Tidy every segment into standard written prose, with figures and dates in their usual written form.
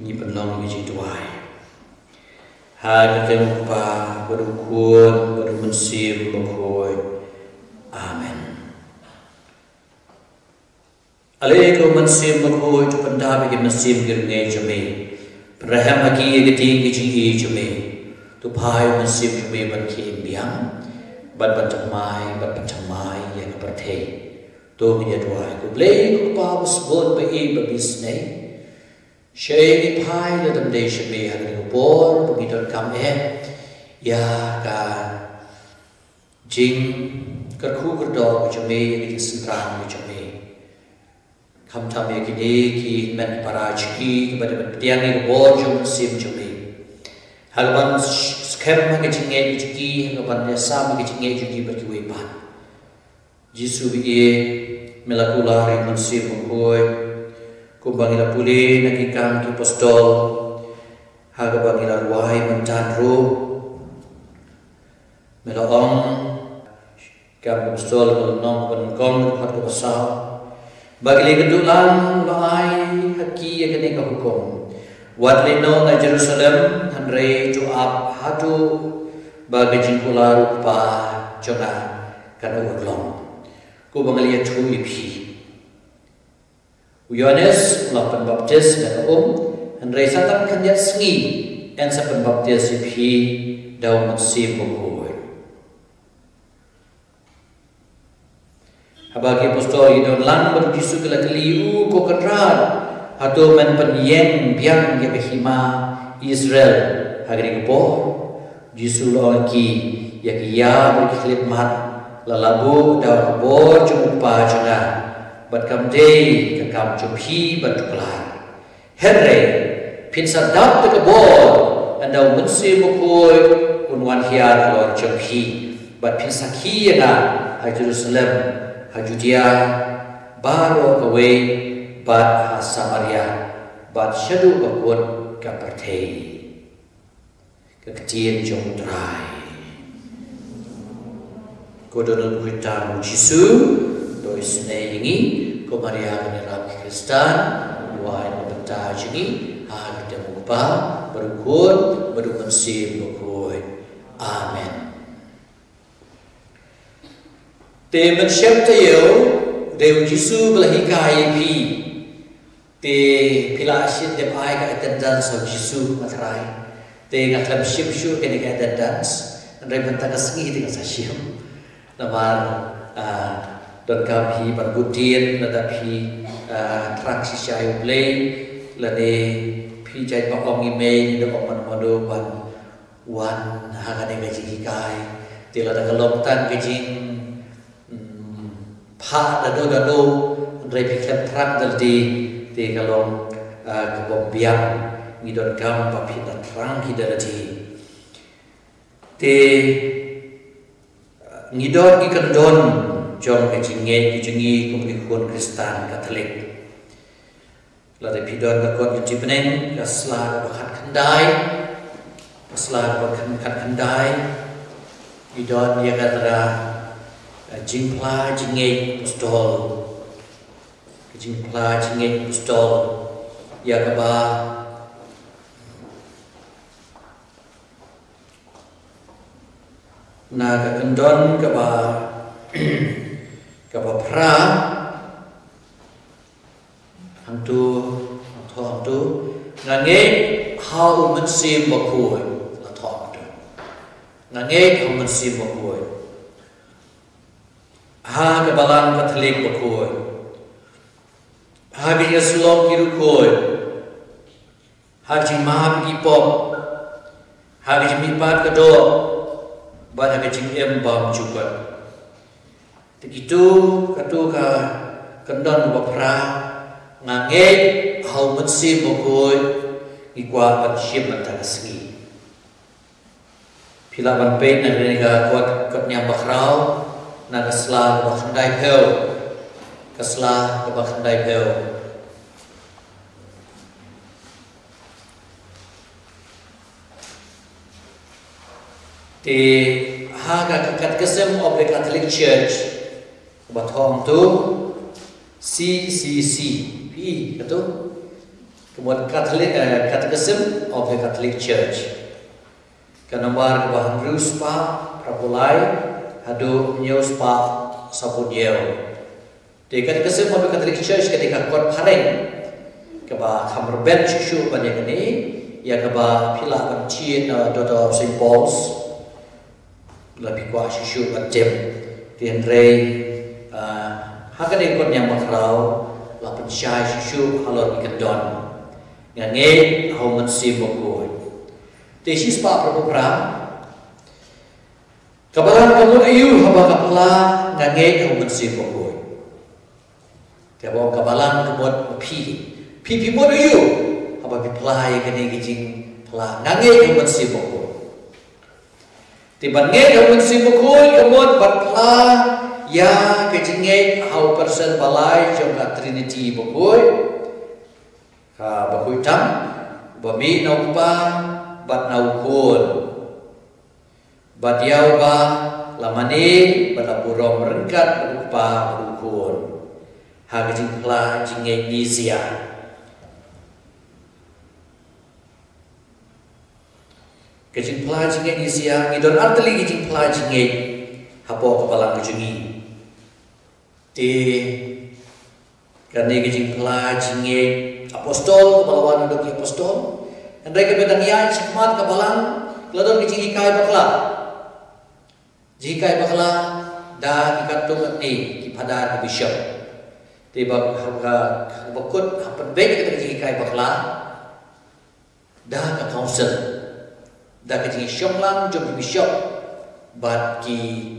ni penlong ni tuai ha ketemu pa berukun bermensim berkoi amen alaikum mensim berkoi tu pendam bagi mensim girngai jame peraham haki geti giji jame tu pai mensim jame ban kim biang ban tamai yang berthe tu ni tuai ku blei ku pa bosbon ba e ba bisnei Shay pai la dam day shabe hang bor pagidon kam ya ka jing karku kerdo jame ni sentrang ni jame kam tam ya ki men parajki kepada tiang ni bor jam sim jame halban skem ma ki nge ki halban ya sam ki nge ki berki wepan jisu bi melakula ri sim koi kumbangila puli nakikang ki postol haga bangila ruai mentanru melaong kam postol nong penkong hat ko sa bagili kedulan bai haki yakene ka hukum wat leno na Jerusalem hanre tu ap hatu bagi jingkula rupa jonga kan uglong kumbangila tu ipi Yohanes melakukan baptis dan Henry Satan kanya sengi dan sapan baptis ipi daun mensim bukoi. Habagi apostol idon lang berjisu kela keliu ko kadran atau men penyeng biang ya behima Israel hari ko jisu lagi ya kia berkhidmat lalabu daun bor jumpa jangan bat kam day ka kam chupi bat tuklar herre pin sadap te bor anda munsi mukoi unwan hiar lor chupi bat pin sakhi na ha Jerusalem ha Judea baro kawe bat ha Samaria bat shadu bakun ka perthei ka ketien jong trai kodon hutan Jisu doi senai ini Maria menerap Kristan wai membentah jini hari demupa berukun berukun berukun amen te mensyam tayo deu Jisu belahikai pi te pila asyid dem ai ka attendance of Jisu matrai te ngaklam syim kene ka attendance andai bentang sengi dengan sasyam namar dan kami berbutin lada pi traksi saya play lade pi jai pakong email de oman modo wan haga de gaji kai te lada kalomtan gaji pha dado re pi kan trak daldi te kalom kabom biang ngidon kam pa pi da trang hidalati te ngidon ki kendon jom ke jingi kumikun Kristen Katolik lada pidon bakot jipenen kasla bakat kendai kasla bakat kendai idon dia kata jingpla jingi pustol jingpla jingi pustol ya kaba naga kendon kaba kapa pra hantu ngange hau mensim bakoi la thok ngange hau mensim bakoi ha kebalan Katolik bakoi ha bi Islam kirukoi ha jima bi pop ha bi mipat kado ba ha jing em bam juga begitu katu ka kendon bapra ngange hau mensim bokoi ikwa batshim antagasgi pila ban pe na ga kot nya bakrau na kasla bakhandai pheu kasla bakhandai pheu te ha ga kat kesem of the Catholic Church Bathong tu CCC pi katu Kemudian Catechism of the Catholic Church. Kanombar kebahan Rus pa Prapulai hadu news pa Sapuniel. Di Catechism of the Catholic Church ketika kot pareng keba kamrben shushu banyak ini ya keba pila bancin Daughter of St. Paul's lebih kuat shushu bancem tienrei hakan ikut yang makrau la pensyai shushu halor ikendon ngange hau mensi bokoi tesis pa propra kabalan kamu ayu haba kapla ngange hau mensi bokoi kabo kabalan kemot pi mod ayu haba piplai kene gijing pla ngange hau mensi bokoi tiban nge hau mensi bokoi kemot batla ya kejinge hau person balai jongka Trinity bokoi bakui tam bami naupa bat naukun bat yau ba lamani bat apurom merengkat berupa berukun hagajing pla jinge nizia kejing pla jinge nizia ngidon arteli kejing pla jinge hapo kepala kejungi di karena kejing pla jinge apostol kepalawan untuk apostol dan mereka bertanya hikmat kebalang keladon kecil hikai bakla jikai bakla dah ikatung ni kepada bishop tiba harga bakut hapan baik kita kecil hikai bakla dah ke council dah kecil syonglang jom bishop bat ki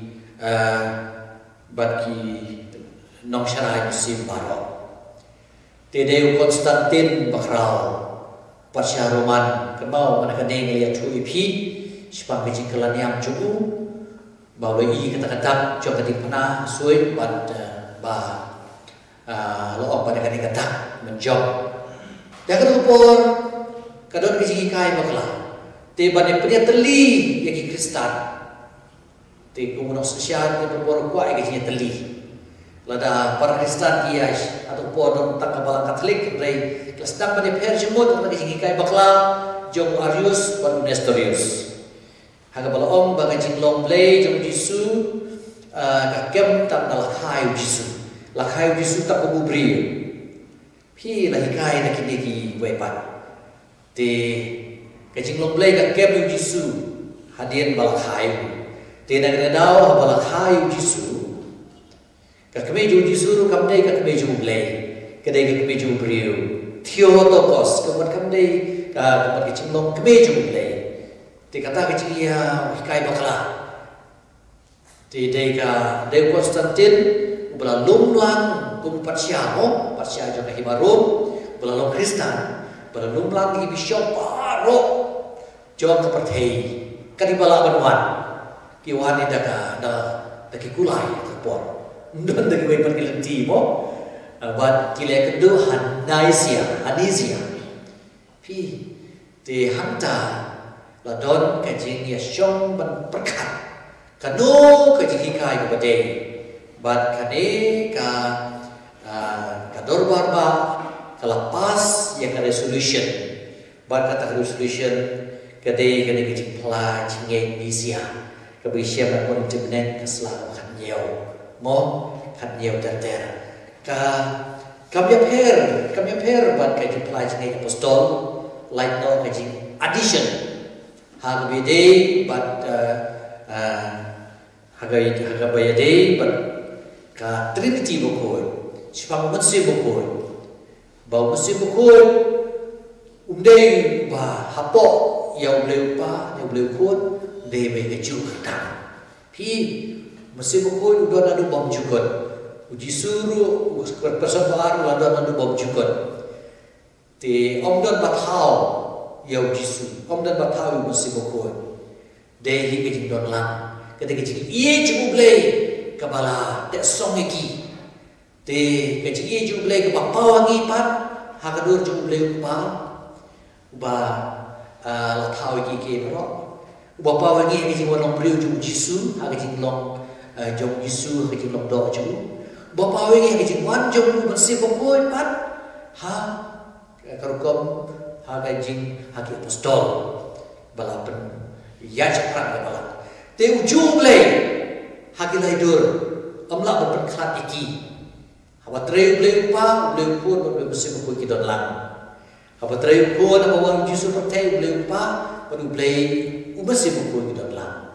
nong syarai musim baru Tedeu Konstantin Bakrau Pasya Roman Kemau mana kene ngeliat cui pi Sepang kecil kelan yang cukup Bawa i kata-kata Jom kati pernah suit Bad Look pada kene kata Menjom Dan kata kupur Kadon kecil hikai bakla Tiba ni punya teli Yaki Kristan Tiba kumunok sosial Tiba kupur kuat kecilnya teli Lada para Kristen ias atau podon tak kabalang Katolik dari kelas tak pada per jemut atau kecing kai bakla jom Arius dan Nestorius. Haga bala om bagai jinglong play jom Jisu kakem tak dalah kai Jisu. Lah kai Jisu tak kubri. Pi lah kai nak kini ki wepat. Te kejinglong play kakem Jisu hadian bala kai. Te nak dau bala kai Jisu. Kemeju Jisu kamdei kemeju blay, kedai kemeju beriu, Theotokos kemudian kamdei kemudian kecilong kemeju blay, dikata kecilia hikai bakla, deka Dewa Konstantin belalum lang kumpatsia juga hibarum belalum Kristen belalum lang ibishop paro jom kepertei kadibala banwan kiwani daka daki kulai terpor. Don dari wepan kilenti mo, buat kilek kedua Hanizia, pi di hanta ladon kajing ya syong ban perkat, kanu kajing hikai kepada, buat kane kador barba kalapas yang resolution, buat kata resolution kadai kane kajing pela jingeng Nizia, kebersihan dan kontinen keselamatan nyau. Mo kan yau terter kami per buat kaji pelajaran apostol like no kaji addition hagbede buat hagabayade buat ka Trinity bokoi sipang mesti bokoi bau mesti bokoi umdei ba hapo yau bleu kuat dei me keju kata pi Masih bukoi udah nadu bom jukut, uji suruh persembahan udah nadu bom jukut. Ti om dan bathau ya uji suruh, om dan bathau masih bukoi. Deh hi kecing don lang, ketika kecing iye cukup leh kepala tak song eki. Ti kecing iye cukup leh kepala pawangi pat, hakadur cukup leh kepala, ubah lathau eki ke perok. Ubah pawangi kecing wanong beriu cukup jisu, kecing long jom Yesus kecil lom doa jom, bapa wengi kecil wan jom bersih bokoi pat, karukom hagai jing hagi apostol balapen ya cakran bala te ujung le hagi laidur amla berpen khat iki hawa treu ble upa ble pun ble besim ko kidon lang hawa treu ko na bawang jisu pertai ble upa padu ble ubesim ko kidon lang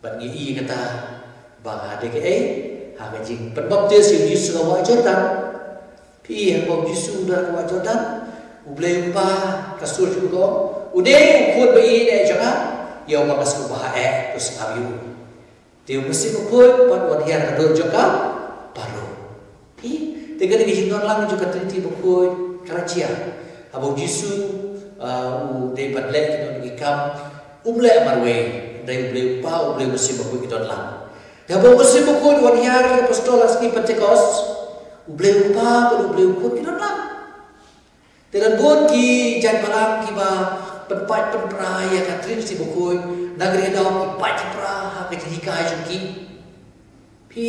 bangi i kata bang ade ke haga jing perbaptis Yesus lawa Jordan pi hang Yesus dah lawa Jordan uble upa kasur juga ude ukut bai de jangan ya bang kasur bahae terus abiu dia mesti ukut pan wadian kadur juga baru pi tega de jing non lang juga triti ukut kerajia abo Yesus de badle non ikam umle marwe dai uble upa uble mesti ukut kidon lang Dabo mesti ukut wadian apostol aski Pentecost uble upa uble ukut kidon lang Telan bon ki jan palang ki ba penpat penpraya katrin si bukoi nagri daw ki pai ki pra ka ji ka juki pi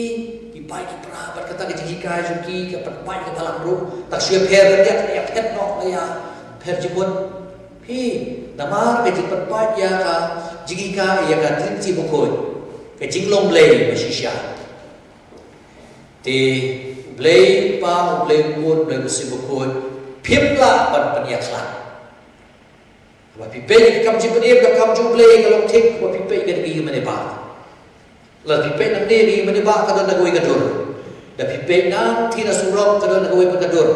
ki pai ki pra bat kata ka ji ka juki ka penpat ka palang ru tak sia pher dia ya phet no ya pher jibun pi namar ka ji penpat ya ka ji ka ya katrin si bukoi ka jinglong blei ba shisha te blei pa blei bon blei si bukoi Pimla ban penyakslan. Wapi pe kam ji penir ka kam ju play kalau tik wapi pe ka gi mane ba. La pi pe nam ne ri mane ba ka don nagoi ka dur. Da pi pe nam thi na surok ka don nagoi ka dur.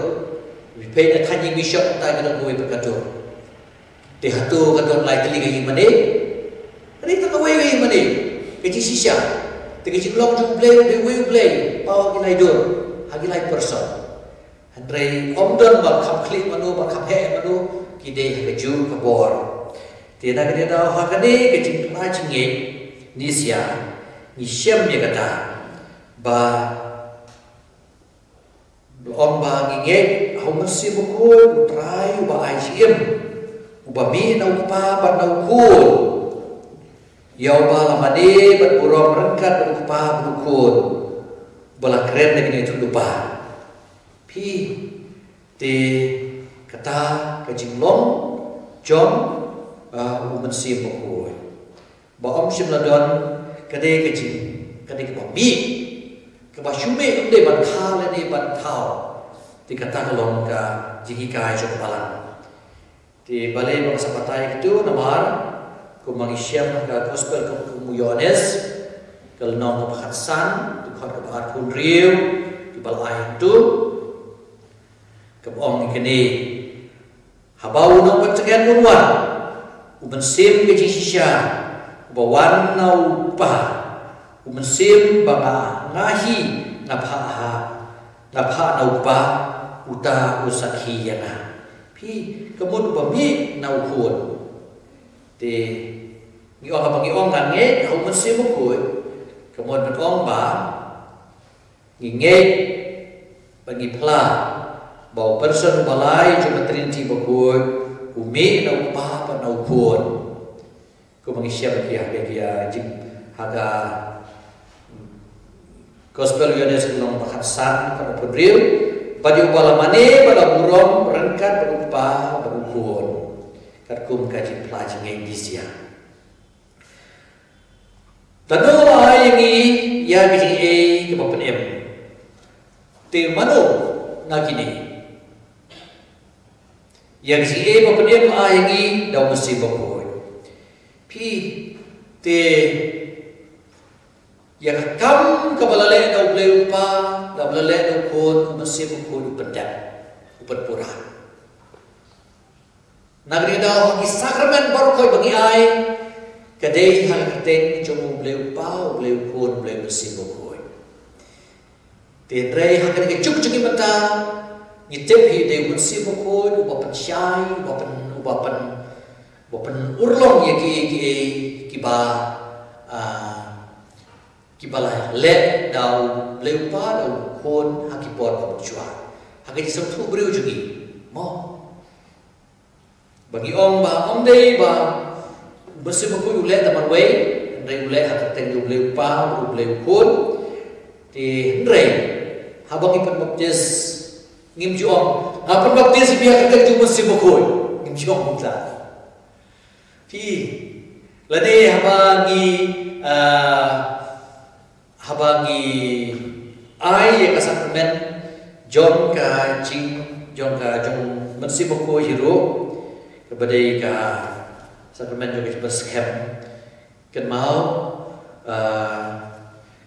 Pi pe na thanyi bishop ta ka don nagoi ka dur. Te hatu ka don lai teli gi mane. Ri ta ka wei gi mane. Ke ji sisha. Te ke ji long ju play de wei play. Pa gi lai dur. Hagi lai person. Andre omdon ba kham klik manu ba kham he manu ki de ke ju ka bor te na ke da ha ka ne ke jing ma jing nge ni sia ni shem ye ka ta ba om ba ngi nge ho ma si bu ko trai ba ai chim ba mi na pa ba na ku yau ba la ma de ba burom rangkat ba pa bu ku bala keren ne tu lupa Pi te kata kajinglong John uman sim bokoi ba om sim ladon kade kajing kade ke bi ke ba shume umde ban kha le ni ban thao te kata kalong ka jigi kai jok balan te bale ba sapatai itu namar ko mangisyam ka gospel ko muyones kal nong ka khatsan tu khat ka ba kun riu di balai tu Om ikene habau no patsakan unwan uban sim ke jisha ubawan na upa uban sim banga ngahi ngapha na upa uta usakhi yana pi kemud ubami na ukun te ngi ong abangi ong ngange uban sim ukoi kemud ban ong ba ngi bagi pla Bau person balai cuma terinci bakul umi na upa pa na ukun ko mangisya bagia jing haga gospel yones kulong pakatsan kana podril badi upala mane pada burom rengkat berupa berukun katkum kaji pelajeng Indonesia tanu ayangi ya bijing ke papen em te mano ngakini yang si e papadem ayangi daw mesti bakoi pi te yang kam kabalale daw bleupa daw balale daw kon mesti bakoi upendan upat pura nagri daw ki sakramen barkoi bagi ai kadai hal ten jomu bleupa bleukon bleu mesti bakoi te rei hakan ke juk mata Nyitip hi de mesti bakoi ubapan syai ubapan urlong ya ki bala le dau leupa dau kon hakipot berjua haki disebut beriu jugi mo bagi ong ba ong dei ba mesti bakoi ule taman wei ndai ule hakateng leupa ule kon ti ndai habang ipan baptis ngim juong ngapan baptis biar kita cuma sibukoi ngim juong kita pi lani habangi ai yang sakramen John ka jong mensibukoi hiro kepada ka sakramen juga berskem kan mau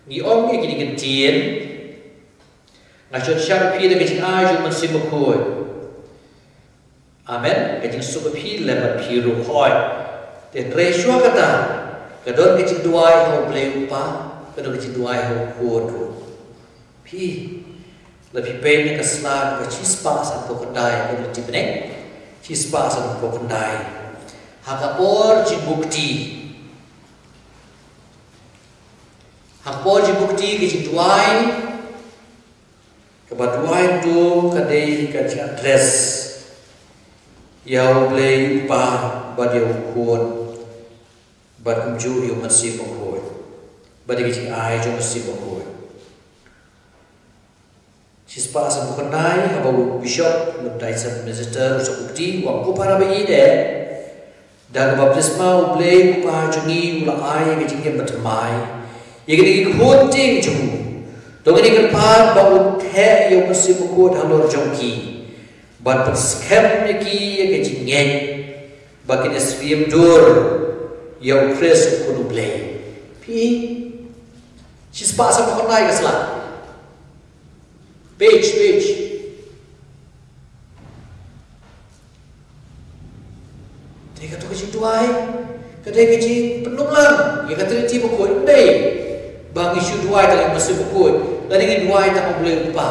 ni om ni gini gentien ngajun syar pi de gini aju mensibukoi amen gini suka pi lebat pi ru hoi dan resua kata kadon gini duai ho bleu pa kadon gini duai ho kuodu pi lebih baik ke selag ke cispa satu kedai kadon cibenek cispa satu kedai hakapor bukti ke duai kebaduai tu kadai ke address yau bleu pa badia ukun bad kumju yu masih bangkoi badi ke ai jo masih bangkoi cispa satu kedai abau bishop lebdai sat minister usuk bukti waktu para bayi deh dan baptisma ublei pa jungi ula ai ke jingke bertemai ye ke khonting jung to ke kerpat ba uthe yo masih bukut halor jongki bat skem ki ye ke jingeng bakin swim dur yo kres ku ublei pi cispa sa pernai ke sela page Teka tu kecil tuai, kedai kecil penuh lang. Ya kata dia buku ini, bang isu tuai tak mesti buku. Lagi ni tuai tak boleh lupa,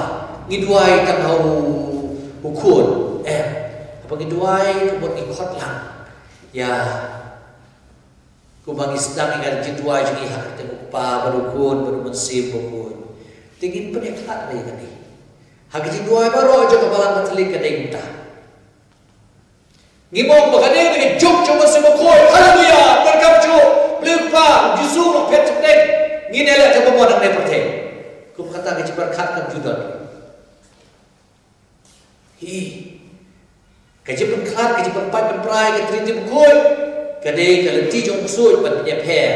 ni tuai tak tahu ukun. Apa ni tuai buat ikut lang. Ya, ku bang Islam ingat kecil tuai jadi hak kita lupa berukun mesti buku. Tinggi pendekat lagi ni. Hak kecil tuai baru aja kepala tertelik kedai kita. Ngimong makanya dengan jok cuma semua koi, haleluya, berkabju, lupa, justru nak petek, ngine lah coba mau nak petek. Kau kata kerja berkat kan juga. Kerja berkat, kerja berpai berperai, kerja terima koi, kadai kalau tijong musuh bertanya per.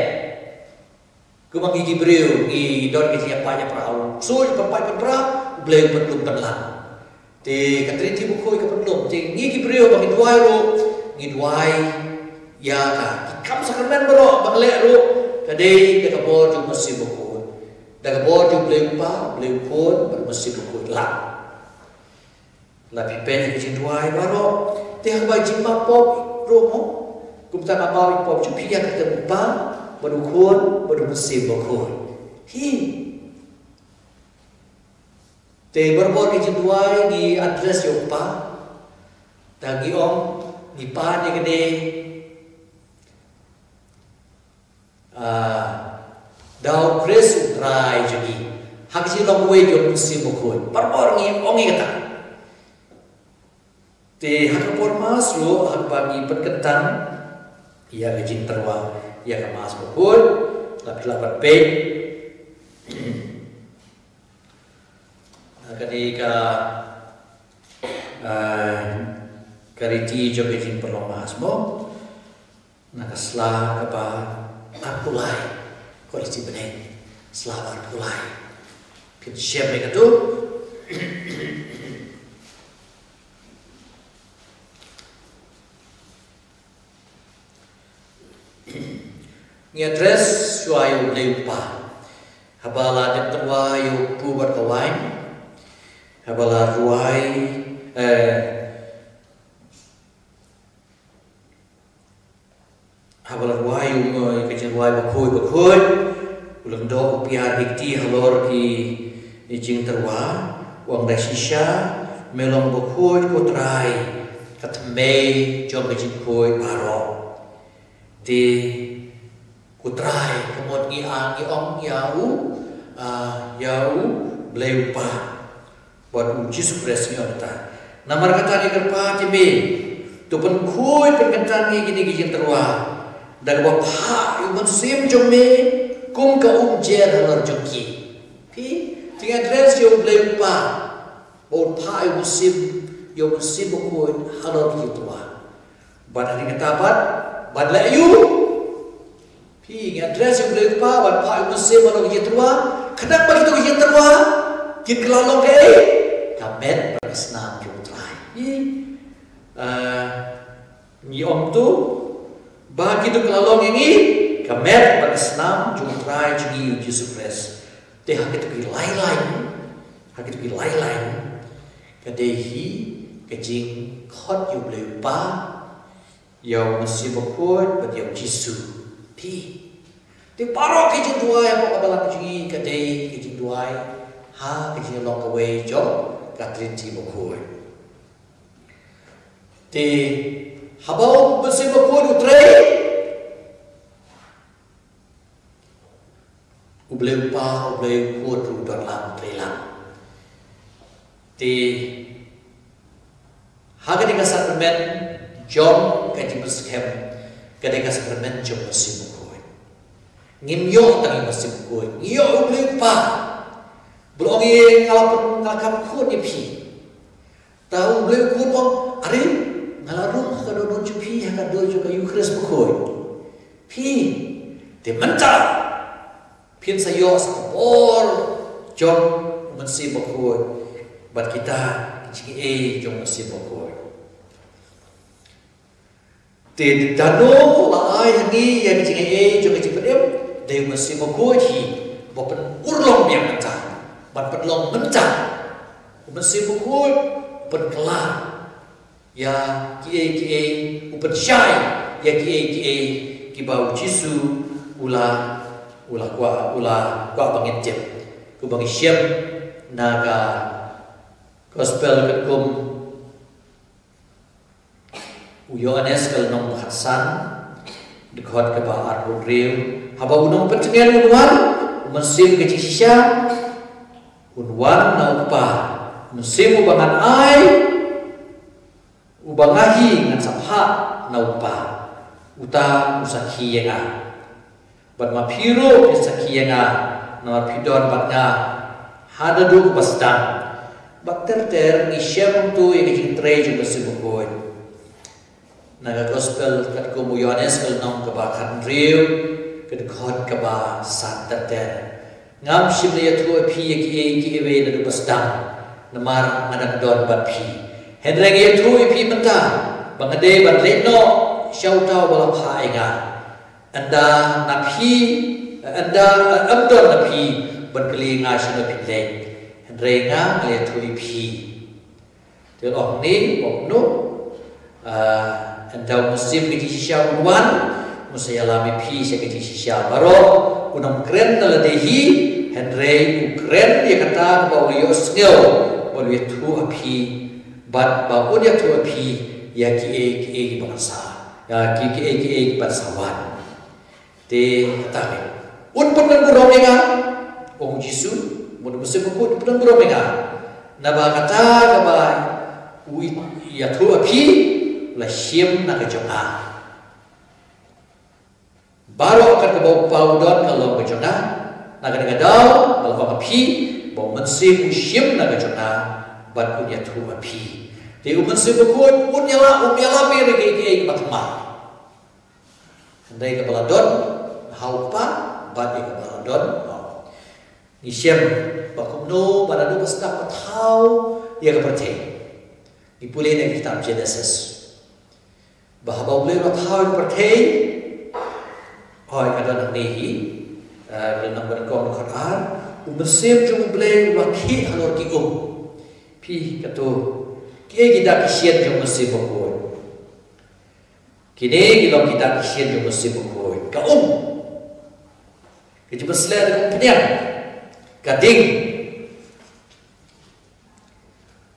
Kau mangi Gibril, gi don kerja apa perahu, musuh berpai berperai, boleh berlum berlang. Te katri ti buku ke penuh te ngi Gibril bagi duai ro ngi duai ya ka kam sakramen bro bang le ro kadai de kabor ju mesti buku de kabor ju bleu pun ber mesti buku la pipen ke duai baro te ba jimma pop ro mo kum ta ma ba pop ju pia ke te ba baru kun baru mesti buku te berbor ke duai di address yo pa tagi om di pa ni gede dau kres utrai jadi hak si long we jo musim bukun berbor ni ongi kata te hak por mas lo hak bagi perketan ia gejin terwa ia ke mas bukun lapat pe ketika kariti joge jin perlomas mo nakasla kapa apulai kolisi beneng selamat pulai pin siap mereka tu ni address suayu leupa habala de terwayu pubat kawain habala ruai habala ruai kecil ruai bakui ulang do piar dikti halor ki ijing terwa wang dasisha melong bakui kotrai katme jom kecil koi baro di kutrai kemot ngi angi ong yau bleupa buat Yesus Kristus nyata. Namar kata ni kerpa tibe, tu pun kui perkentan ni gini gini terwa. Dan wapha ibu sim jome kum ka umjer halar joki. Pi tinggal dress yo bleupa. Bon pai musim yo musim ko halal ki tua. Bad hari katapat bad la yu. Pi address yung boleh pa bad pai musim halal ki tua. Kadang bagi tu ki tua. Kit kelalong ke kamet bersenam jo trai. Ni om tu bagi tu kelalong ini kamet bersenam jo trai ji Yesus Kristus. Teh hak itu ki lain-lain. Hak itu ki lain-lain. Kadehi kejing khot yu bleu pa yau masih bokot bat yau jisu pi te paro kejing duai apa kabalan kejing kadei kejing duai ha kejing long away jo katrin ti bokot te habau masih bokot utre ubleu pa ubleu kot ru don lang trelang ti haga di sakramen jom kaji berskem kadang sakramen jom masih bukoi ngimyo tangi masih bukoi ngio beli pa belum ye ngalapan ngalakap kod ni pi tahu beli kod om ari ngalarung haga dodon cupi haga dodon juga Eucharis bukoi pi ti mencar pin sayo sakor jom masih bukoi bat kita jiki jom masih bokoi. Te dano lai ni yang jiki jom jiki pedem, dia masih bokoi hi, bapen urlong yang mencah, bat pedlong mencah, masih bokoi penkelar, ya kie upen syai, ya kie kibau jisu ula bangin jem, ku bangi syem naga Gospel kekum Yohanes kalau nong Hasan dekat ke bahar Rodriu haba unong pertengahan unwan mesim ke Cisha unwan na upa mesim ubangan ai ubangahi ngan sapha na upa uta usaki yenga bat mapiro usaki yenga na pidon batnya hada du basdang bakter ni syam tu yang cintai juga sebukoi. Naga gospel kat kumu Yohanes kalau nong kebakan riu kedekot keba santer ngam sim ya tu api ki ewe na basdang namar ngadak don bat pi. Hendreng ya tu api menta bangade ban letno syautau bala pa inga. Anda napi anda abdon napi ban kelinga sina pilek. Renga le thui pi te ong ni ong no andau musim ke shisha wan musayalami pi se ke shisha baro unam kren na dehi henrei ukren dia kata bahwa yo sngel bahwa yo thu api bat bahwa dia thu api ya ki bangsa ya ki bangsawan te kata un penan burong nga ong jisu mudah musim bukut pedang beromenga naba kata kabai ui ya tu api la syem na kejonga baru akan ke bau paudon kalau kejonga na kadang-kadang kalau api bau musim syem na kejonga bat un ya tu api di musim bukut un nyala mere ke matma andai ke baladon haupa bat ke baladon Isyam bakumno pada dua setap tahu ia kepercaya. Dipulih dari kitab Genesis. Bahawa boleh tahu kepercaya. Hoi ada nak nehi dalam berkong Quran. Umesim cuma boleh wakil halor kium. Pi kata kita kisian cuma mesim bukoi. Kini kita kisian cuma mesim bukoi. Kaum. Kita berselah dengan penyam. Gading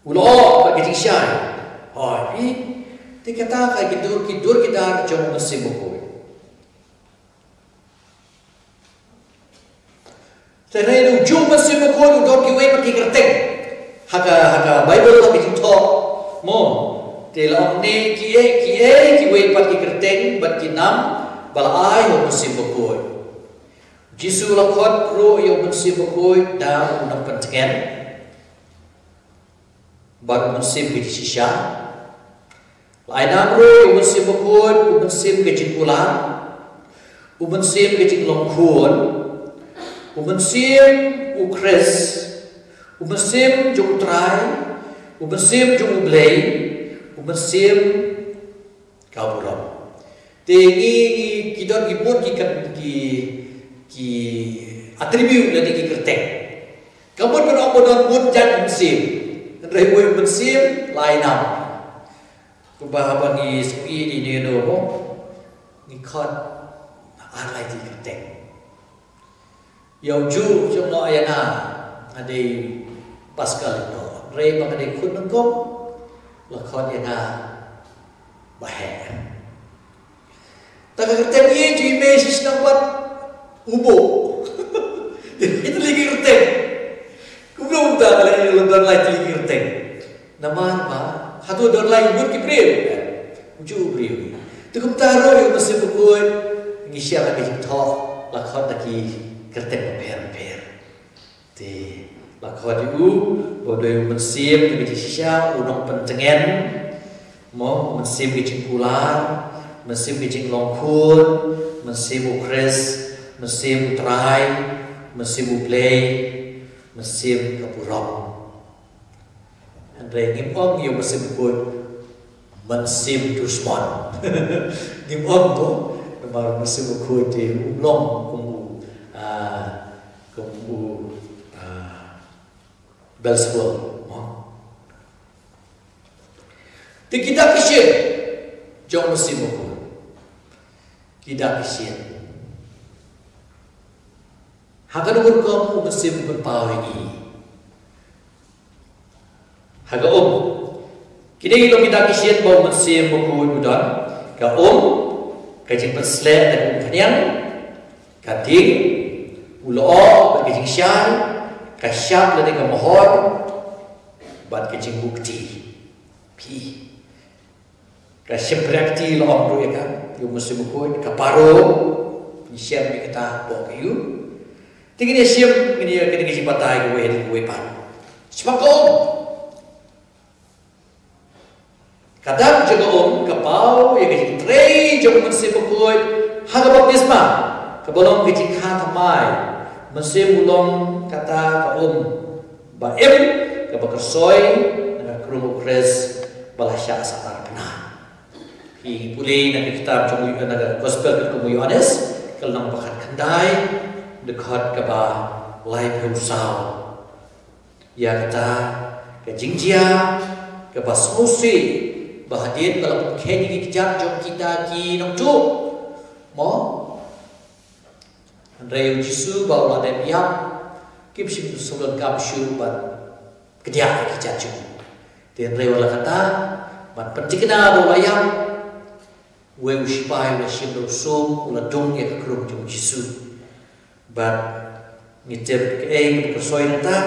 ulo bagi syai hai ti kata kai kidur kita jom mesim bukoi Terenu jom mesim bukoi dok kiwe pati kerteng haka Bible tapi to mo telong ne kiwe pati kerteng bat kinam balai ho mesim bukoi Jisu lakot ro yo bersih bukoi dah unang pencengen bat musim ke sisya lai namro musim bukun musim ke cikulan musim ke ciklong kun musim ukres musim jung trai musim jung blay musim kaburam tengi kidon gibut ki atribut dari ki kertek kabut beron bun jan musim rewe musim lain nam kubahaban ni sui di ni do ni khot alai ti kertek yau ju jong no ayana ade pascal no re bang ade khun ngom la khot yana bahe ta kertek ye ji mesis nang wat ubo itu lagi kertek kubro udah lagi london lagi kertek nama apa hatu don lagi buat kipril uju bril tu kumtaro yang masih bukun ngisya lagi jempol lakon lagi kertek per te lakon itu bodoh yang mesim di sisa unong pentengen mau mesim di cingkular mesim di cinglongkun mesim ukres mesim trai mesim play mesim kapurong Andre ngimong yung mesim pun mesim dusman ngimong tu memang mesim pun di umlong kumbu Belzebul di kita kisah jauh mesim pun kita kisah haga nubur kamu mesim berpawengi haga kini kita kisah bahawa mesim berkuat udan ka kajing perslet dan kanyang kating ulo kajing syai kasyap dan mohon bat kajing bukti pi kasyap berakti lo amro ya kan yung mesim berkuat kaparo siap kita bawa kayu tinggi siap ini kena kasi patay gue pan. Sepakom. Kadang juga kapau yang kasi tray juga masih berkuat haga baptisma kebolong kasi katamay masih mulong kata baim kebakersoy dengan kerumu kres balasya satar benar. Ini pulih nanti kita cuma ada gospel ketemu Yohanes kalau nang bakat kendai dekat keba lai berusaha ya kata ke jingjia ke pasmusi bahadir dalam kini kijak jom kita ki nong tu mo Andrei Jisu bawa dan biak kip sim sebelum kap syubat kedia kijak jom dan Andrei wala kata ban penting kena bawa yang we uspai we sim dosum ula dong ya kerum jom Jisu bat ngitip ke kersoy nata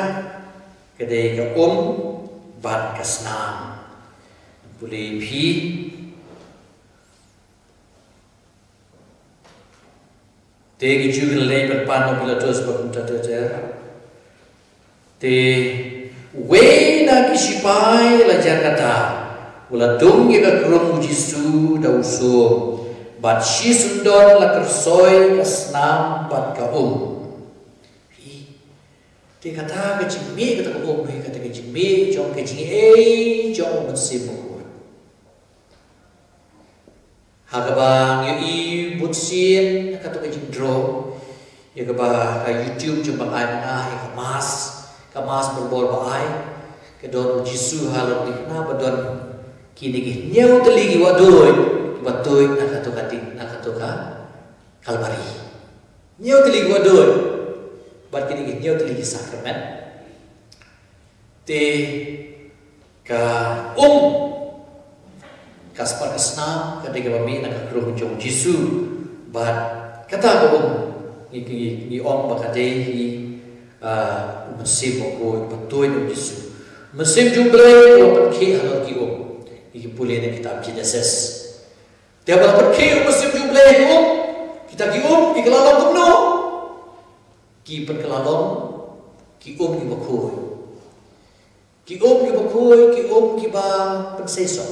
kedai ke bat kasnam boleh pi tegi juga le berpan bila terus berpunca tercer te we na kisipai lajar kata ula dong ya kerum Jisu dausum bat si sundon la kersoy kasnam bat ka Dia kata ke cimi kata ke kata ke cimi jom ke cimi jom mesim buku. Hagabang yu butsin kata ke jindro ya ke bah ke YouTube jom ai mana ya kemas berbol ai ke don Jisu halor di na badon kini ki nyau teligi wadoi batoi nak kata Kalvari nyau teligi wadoi bat kini nyau teligi sakramen te ka kaspar kesna ketika kami nak keruh jong Jisu bat kata ni bakade hi mesim ko batoi jong Jisu mesim jumble ko ki halor ki iki pulih na kitab Genesis dia balapat ki mesim jumble kita ki ki kelalong kumno ki perkelalong ki ki bakoi ki ki bakoi ki ba penseso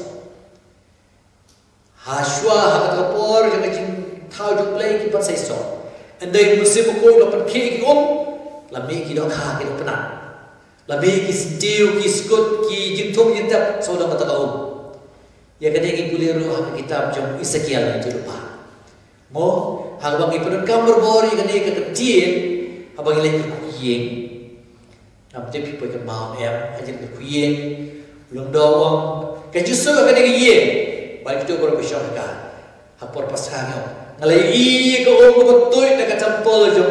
ha shwa ha ka por ja ka jing thao ju play ki penseso andai musim bakoi lo pen ki la me ki do kha ki do pena la me ki stiu ki skut ki jing thum jing tap so da ta ya ka dengi puliru ha kitab jom Ezekiel itu lupa mo ha bang ipun kamar bori ka ne ka kecil ha bang le kuyeng am te pi poi ka mau em ha jin kuyeng ulung dawang ka jusu ka ne ye balik tu bor besok ka ha por pasang ngalai i ka o ko betul na ka tempel jom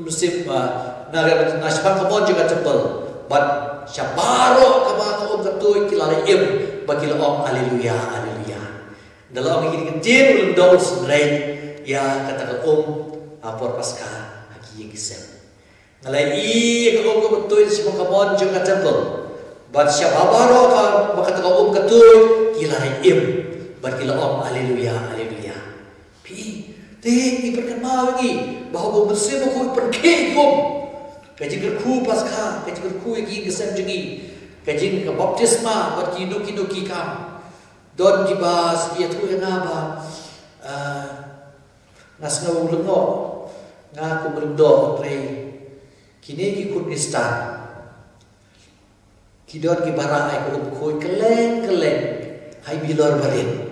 musim na nasban ka bon juga tempel but syabaro ka ba ka ka tu kilala em bagi om haleluya haleluya dalam ini kecil ulung dawang sendiri ya kata apor pasca haki yang kisah ngalai i ka ko betul semua kabon juga tempel bat syabaro ka bakata ka betul kilai im berkila om haleluya haleluya pi te iperkenal lagi bahwa bersih ko perke kaji kerku pasca kaji kerku iki kisah jengi kaji ka baptisma bat kidu kam don dibas dia tu yang apa nas nga ulungo nga kumrundo pre kini ki Kurdistan kidon ki bara ai ko khoi keleng hai bilor balin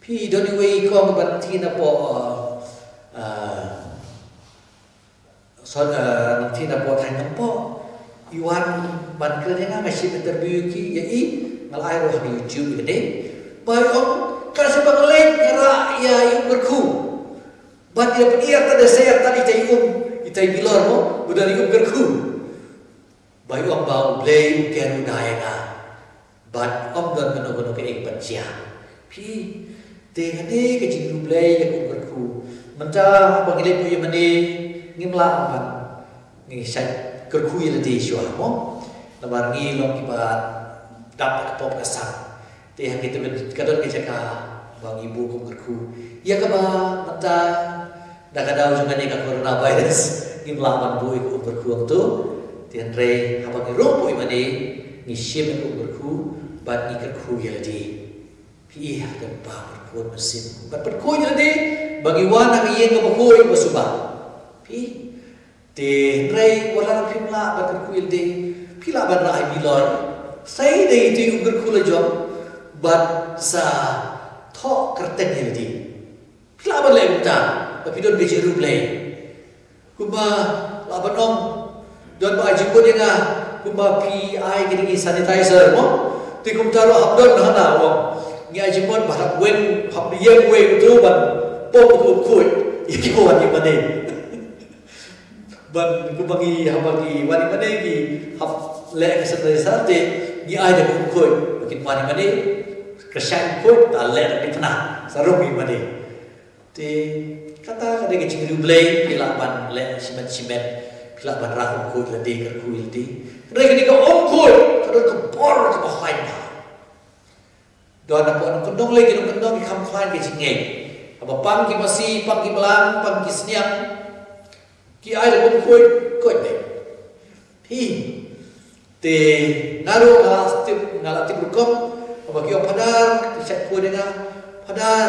pi doni wei ko ban thina po thina po thai nampo iwan ban kelenya nga shi interview ki ya i ngal ai ro ha YouTube gede bai om kasi bangleng ngara ya yung berku bat dia penir tada saya tadi itai bilor mo budari yung berku bayu om bau blay keru daya bat om don kano ke ek bancia pi te ngane ke jing blay yung berku menta bangile po yung mani ngimla ampan ngi sai kerku yele de shwa mo nabar ngi long kibat dapat pop kasang te hang kita kadon ke jaka bang ibu ko kerku ya ka ba mata da kadau juga ni ka coronavirus ngimlaman bu ko kerku tu tian re apa ke ro poi mani ni shim ko kerku bat ni kerku ya di pi ha ka ba ko mesin bat per ko ya di bagi wana ka yen ka ba ko suba pi te re wala pimla ba kerku ya di pila ban rai bilor sai dei tu kerku la jom bat sa thok kerten hildi pila ban le muta tapi don bejeru play kuba laban om don ba jipun nga kuba pi ai gini sanitizer mo ti kum taro habdon hana mo ngi jipun barak wen hab yen we tu ban pop ku khoi iki ko wani mane ban kubangi habagi wani mane ki hab le sanitizer te ngi ai da ku khoi makin wani mane kesan ko talent di tengah sarung mane te kata kada ke cingru blay pila ban le simet pila ban ra ko le de ka ku ilti rega ni ko om ko kada ko por ko khai na do na ko dong le ki dong ki kham khai ke cinge apa pang ki masi pang ki belang pang ki sniak ki ai le ko ko de hi te naru ngala tip rukom bagi orang padar chat ku dengan padar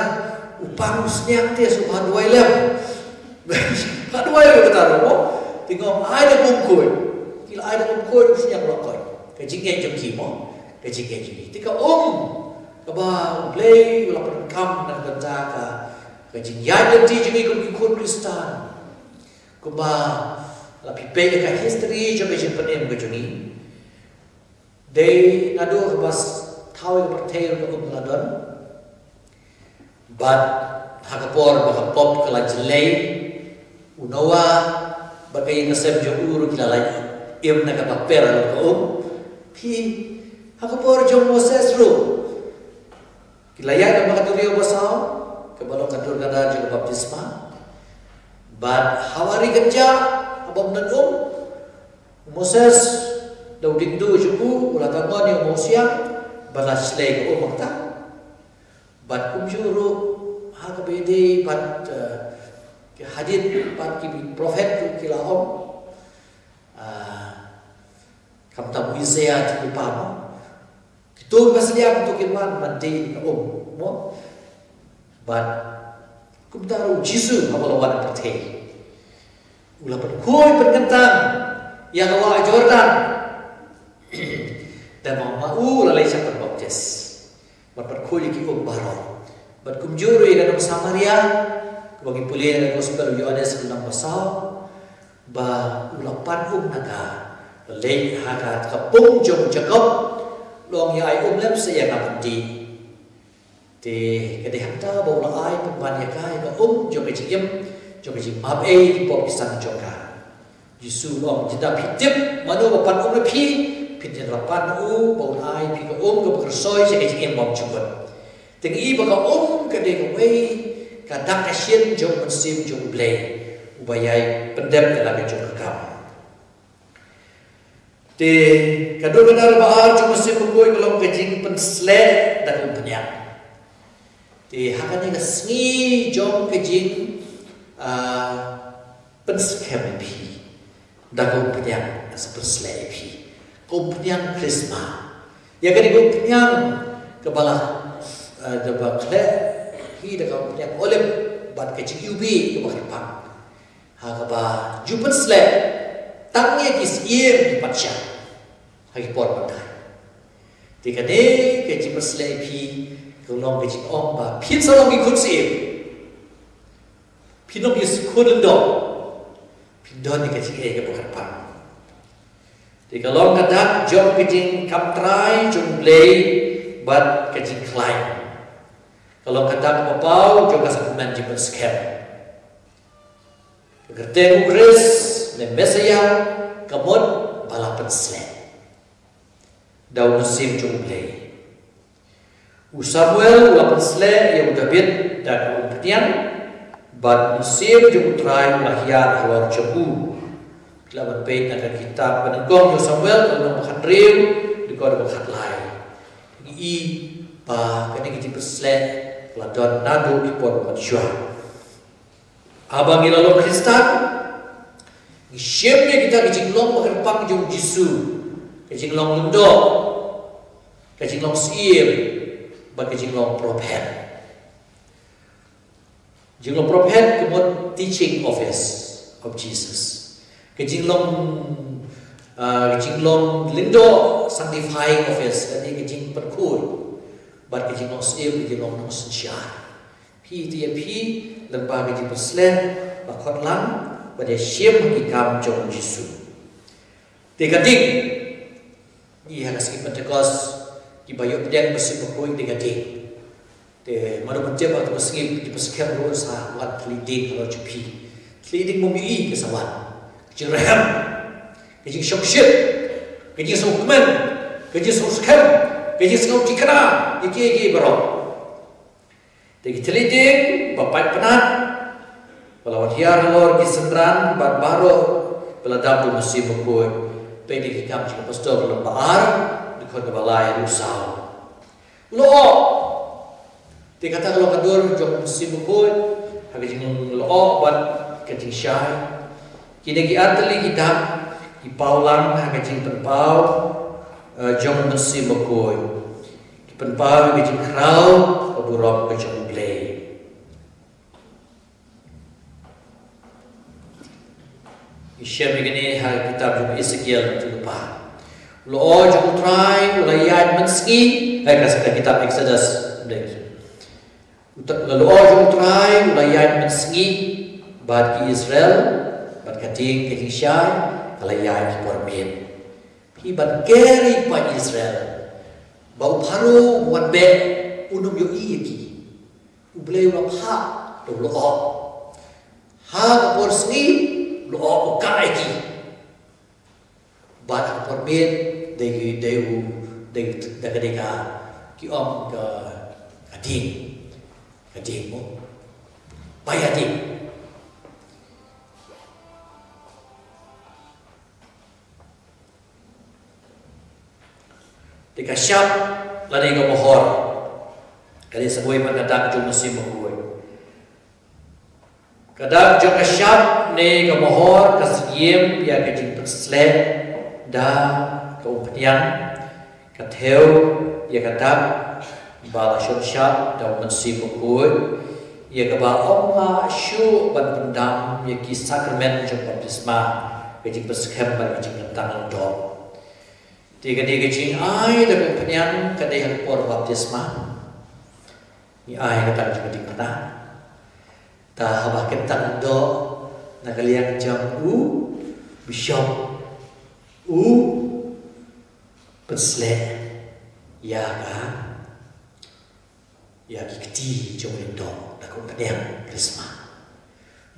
upang sniak dia subhan dua lem tak dua lem kata mo tengok ada bungkul kila ada bungkul sniak lokoi ke jingge jengki mo ke jingge jengki tika ka ba play wala pan kam dan banta ka jingya di jengki ku Kristen ku ba la pipe ka history jobe jepenem ke jengi dei ngadu bas tahu yang pertanyaan untuk meladon, bat hakapor bakapop kala jelai, unawa bagai nasib jauh kila lagi, im nak paper lalu pi hakapor jauh Moses ru, kila ya nak makaturio basau, kebalong katur kada juga baptisma, bat hawari kerja abang nanum, Moses daudin tu juku ulah tangan yang mau siang. Balas lagi makta, bat kumjuru hak bede bat hadit bat ki prophet kila om Kam tamu Isaiah tu pamo. Kitu pasliam tu kiman mandi ka mo. But kum taru Jisu abalawan pertei. Ulapan koi pengentang yang Allah Jordan. Dan mau lalai siapa baptis. Bat koi ki baron. Bat kum juru yang dalam Samaria bagi pulih dan gospel Yohanes dalam pasal ba ulapan naga lalai hakat kapung jom Jacob long yai lem saya ngapandi. Thì cái đấy hắn ta bảo là ai cũng ban nhà cái và jom cái chim jom cái chim map ấy bỏ cái sang cho cả Giêsu ông chỉ đã phít tiếp mà đâu mà pan nó phít nhân là pan bảo là ai phít cái cái soi sẽ cái chim bom chung vật tiếng ý bảo cái đấy cái ấy cái đắc cái xiên jom mình sim jom play ubaya pendem cái là cái jom cái thì cái đôi benar bahar jom sim bukoi kalau cái chim pen sled dan umpannya. Thì hakanya ka sngi jom ke jing penskem pi da ko pnyang as persle pi ko pnyang krisma ya ka ko pnyang ke bala da ba khle hi da ko pnyang olem bat ke jing ubi ke ba pa ha ka ba ju persle tangye kis iem di pacha ha ki pot pa thì cái đấy cái jing persle pi Kung long cái ông bà phiên sao long cái khôn xịn phiên long cái khôn lên độ phiên đơn thì cái chữ cái bộ khát bằng thì cái long cái đắt trong cái chữ cầm trai trong play but cái chữ khai cái long cái đắt mà bao trong cái sản phẩm chỉ một scam cái tên của Chris nên Messiah cái một balapan sled đầu nó sim trong play Samuel ulapan sle yang David dan umpetian bat musim jung trai lahian halor cebu lawan peit ada kitab penengkong Samuel dalam makan riu di kau ada makan lain i pa kena kita persle ladon nadu di pon manusia abang ilalom Kristan siapnya kita kejinglong makan pang jung Jisu kejinglong lundo kejinglong siap bagi jinglong prophet. Jinglong prophet kemudian teaching office of Jesus. Jinglong lindo sanctifying office. Jadi jing perkur. Bagi jinglong siem jinglong nonsensiar. Pi dia pi lembaga jing perslen bakot lang pada siem hikam jong Jisu. Tiga ting. Ia kasih Pentecost. Ibayok dia mesti berkuing dengan dia. Te malu mencep atau mesti di peskem luar sah buat leading kalau cupi. Leading memilih kesawan. Kecil rehem, kecil syokship, kecil sokmen, kecil soskem, kecil sokau dikena, iki berok. Te kita leading bapak penat. Kalau hiar lor kisendran bat baru peladam tu mesti berkuing. Pedi kita jika pastor lembar. Kau kebalai rusau, lo, dia kata kalau kadur jom mesti bukut, habis jeng lo buat kecing syai, kini kita atli kita, ipau lang habis jeng penpau, jom mesti bukut, penpau habis jeng kerau, keburuk kecing play. Isya begini hal kitab jom Ezekiel itu lupa. Lo jom try ulayat menski kata kitab Exodus lo jom try ulayat menski bagi Israel bagi kating kating syai ulayat pormin hiban keri pa Israel bau paru buat be unum yo iki ubleu la ha lo ha porski lo ka iki bad pormin they dekat ki om ke kading mo bayati dekat syap lari ke mohor kali sebuah perkataan jom musim berkuih kadang jom syap ne ke mohor kasiem ya kecil persled dah keumpanyan katheu ya kadak bala syursyat daw mensi bukul ya kaba omla syu ban pendam ya ki sakramen jong baptisma kejing beskem ban kejing tentang do tiga kejing ai da keumpanyan kadai yang por baptisma ni ai kata kejing kena ta habah kentang do nakaliang jam bishop pensle ya ka ya kiti jong indo da ko pedang krisma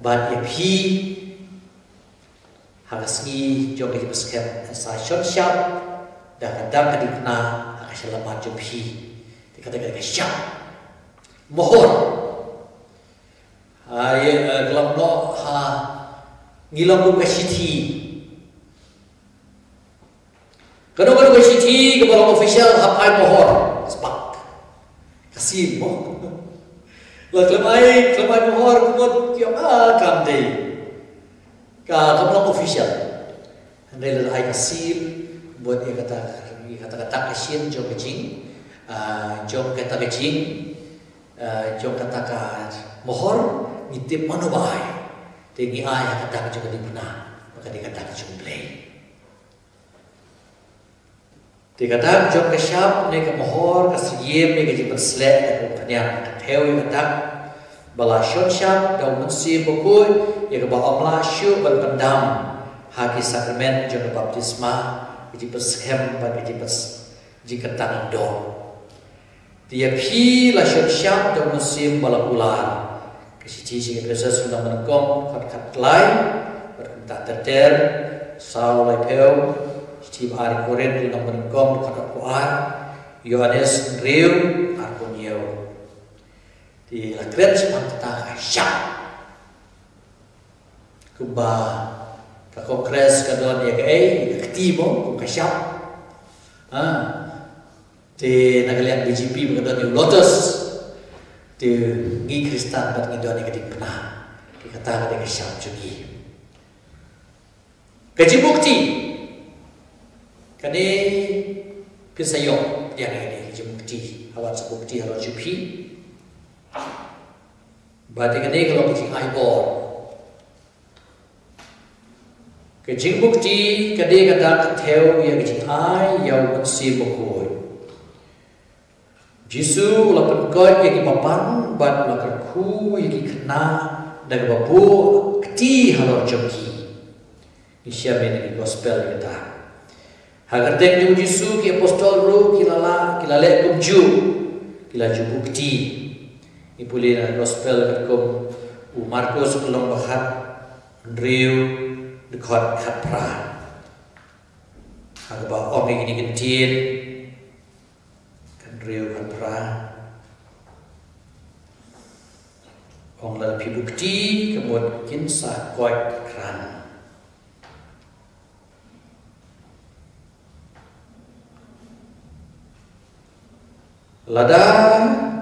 ban ya phi hagasgi jong ki beskem sa shot shot da kadang kadikna hakasalamat jong phi dikata syap mohon ay kelam no ha ngilang ka siti kadang-kadang ka siti kepada official hapai mohon sepak kasih mo la klemai mohon kumot kiam kam dei ka kepada official andai la ai kasih buat dia kata kasih jong kecing jong kata kecing jong kata mohon ngitip mana baik tinggi ayah kata juga di benar maka dikata jong play dikata jong kesyap ne ke mohor kasiyem ne ke jibat slek ke penyang katheu kata bala syot daw mensi bukul ya ke ba omla syu ban pendam haki sakramen jong baptisma ke jibat skem ba ke jibat jikatang do dia phi la syot daw mensi bala ular Kesici sing Kristus sudah menengkong kat lai berkata terter sau lai peu Steve Ari Koren sudah menengkong kat kuar Yohanes Riu Arkonio di lakret sepantah syak kuba ka kongres kadon ya ke ketimo ka syak di nagalian BGP kadon Lotus di ngi Kristen bat ngi doni kedik pernah dikata kedik syam jugi kaji bukti kani pisayo dia ini kaji bukti awat sabukti halo jupi bat kani kalau kaji aibor kaji bukti kadi kata katheu ya kaji ai yau mensi bukul Jisu lapan God yang ipapan ban lakar ku yang kena daga babu keti halor jongki. Isya meni gospel kita. Hagar tek jong Jisu ki apostol ru kilale kumju kila ju bukti. Ipuli na gospel kum Markus kelong bahat Andrew dekat kapra. Hagar ba om ini kentin Rio Kapra Ong la pi bukti kemud kinsa kuat kran Lada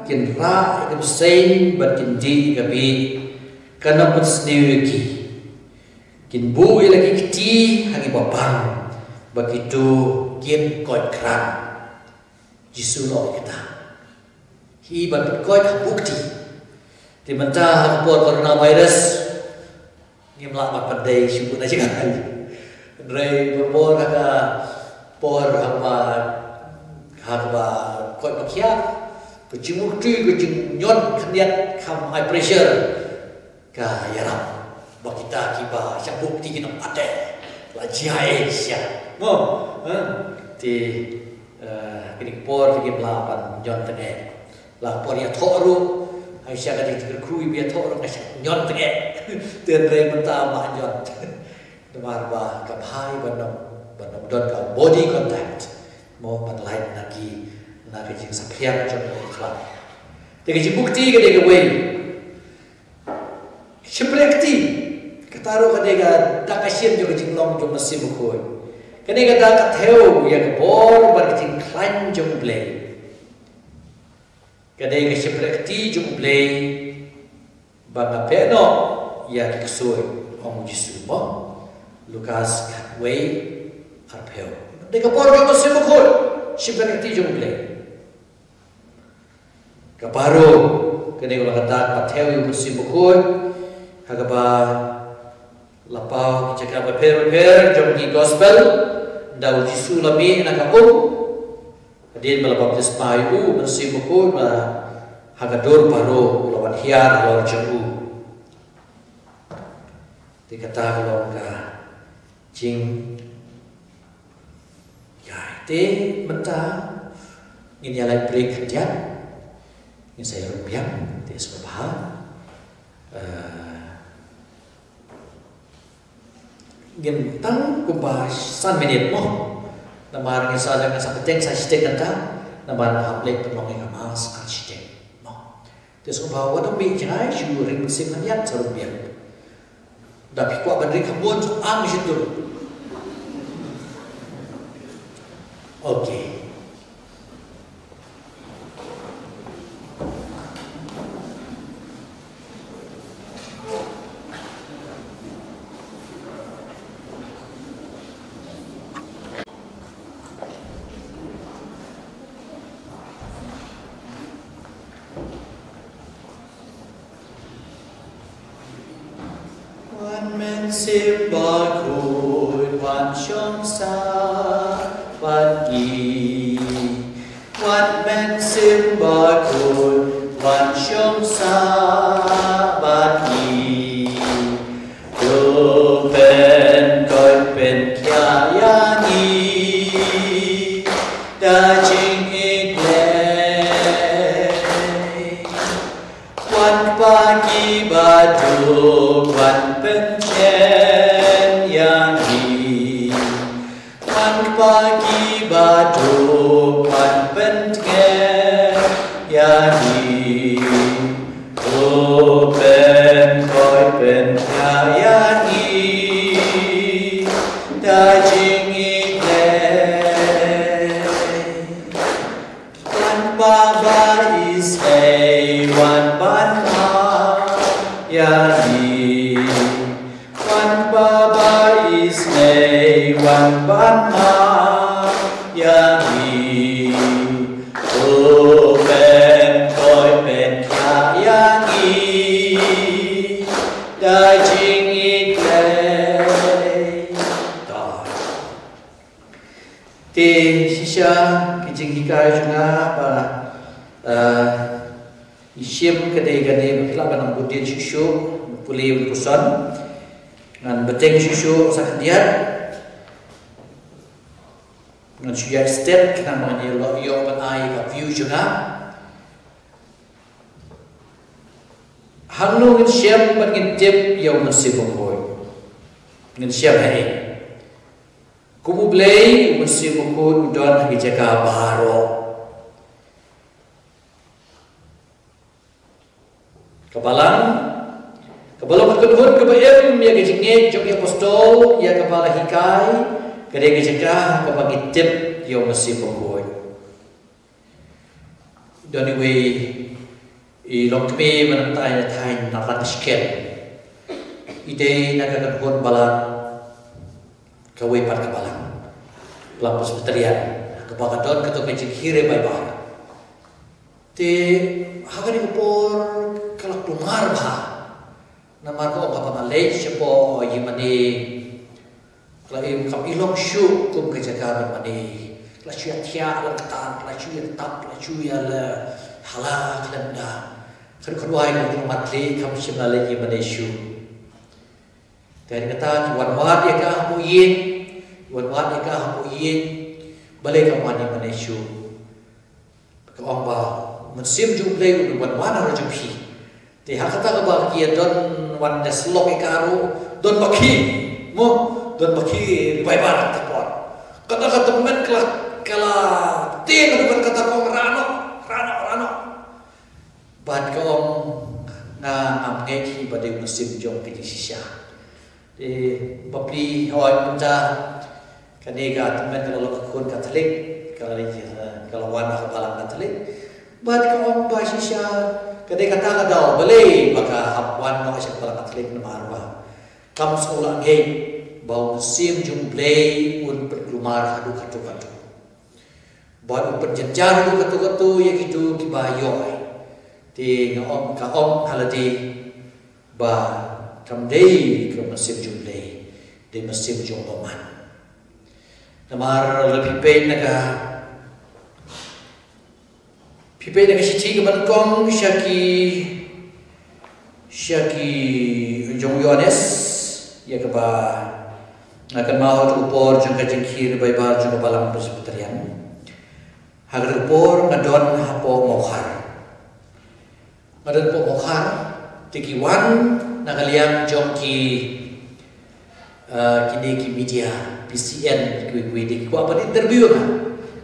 kinra ikum sein batin di gabi kana putsniwiki kin bu lagi kiti hagi babang begitu kin kuat kran Jisu lo kita. Hibat koi bukti. Di mentah buat coronavirus. Ni melak pandai syukur aja kan. Drai berbor kata por hamba koi makia. Kecing bukti kecing nyot kendiat kam high pressure. Ka yaram. Bakita kiba syak bukti kita ada. Lajai syak. Mo. Di kini por kini pelapan nyon tenge lah por ya thoru aisyah kadi terkrui biar thoru kasih nyon tenge tenre mentah mak nyon demar ba kapai bandom don ka body contact mo ban lain lagi na kejing sapriang jong klap kejing bukti kade ke wei syeprekti kataro kade ga takasiem jong kejing long jong nasi bukoi kani kata katheu ya bor berkecing klan jong blay kadai ke syeprekti jong blay banga peno ya kiksoi om Jisu mo Lukas katway arpeo Deka por jo musim bukut. Shibkan iti jo mulai. Kaparo kene ulah kata patheu yu musim bukut. Hagaba lapau kita prepare jom di gospel. Dau Jisu lami nakapun. Hadin malapaptis payu musim bukut hagadur paro lawan hiar lawan jamu. Dikata kalau ka jing ya te menta ini alai break kerja ini saya rupiah te sebab gentang kupas san menit mo namar ni sa dengan sa peteng sa stek nanta namar haplek penolong yang mas kan stek no te sebab wada mi jai shu ring sim hanya sa rupiah tapi kuat berdiri kebun ang situ. Okey. Simba kut wan shong sa wan gi wan men simba kut wan shong sa wan gi do pen koi pen kya ya ni da jing igle wan pagi badu wan pen pagi badu pan pentke ya ni o pen koi pen ya ni da jing igle pan baba is hey wan ban ma ya ni pan baba is hey wan ban ma ya ni o pen koi pen ya ni da jing itle ta te shisha kijing hikai juga apa isim kedai kedai kelab nang budin shishu pulih urusan ngan beteng shishu sakdiat ngan suya step kita mani lo yo ban ai ka view juga hanu ngin siap ban ngin tip yo nasib boy ngin siap hai kubu blay nasib ko don hagi jaga baro kabalang kedun kebaem ya gejinge jok apostol ya kepala hikai kadang kita kapag itip yung masih panggoy. Doni we ilong kami menantai na tayo nakakaskel. Ide nakakagod balang kaway pat kabalang. Lampos baterian. Kapag doon kato kajing hire bay bay. Te hagan ko por kalak lungar ba. Namar ko kapag malay siya po yimani Lain kam ilong syuk kum kejagaan mani. Lacu ya tiak langkatan, lacu ya tap, lacu ya le halak lenda. Kedua yang matli kam simla lagi mani syuk. Dan kata wan wat ya kah puyin, wan wat ya kah puyin. Balik kam mani syuk. Kau ba musim jumpai wan wan harus jumpi. Tiha kata kebak kia don wan deslok ikaru don baki mo. Dan bagi baik-baik terpon. Kata-kata men kala ting dengan kata kong rano. Bad kong na amnegi pada musim jom ke sisya. Bapli hoi punca kanega temen kalau kun Katolik kalau wana kebalang Katolik. Bad kong ba sisya kanega kata daw beli maka hapwan no isya kebalang Katolik na marwa. Kamu sekolah gay bau musim jumlay un perlu rumah hadu katu-katu. Baru penjenjar hadu katu-katu ya gitu kibayoy. Di ngaom kaom haladi ba tamdei ke mesim jumlei di mesim jumloman. Namar lebih baik naga pipai naga siti ke bankong syaki jong Yohanes ya keba akan mau upor jangka jengkir baybar jangka balang presbyterian hagar upor ngadon hapo mokhar tikiwan nakaliang jongki kini ki media PCN kui di ku apa interview kan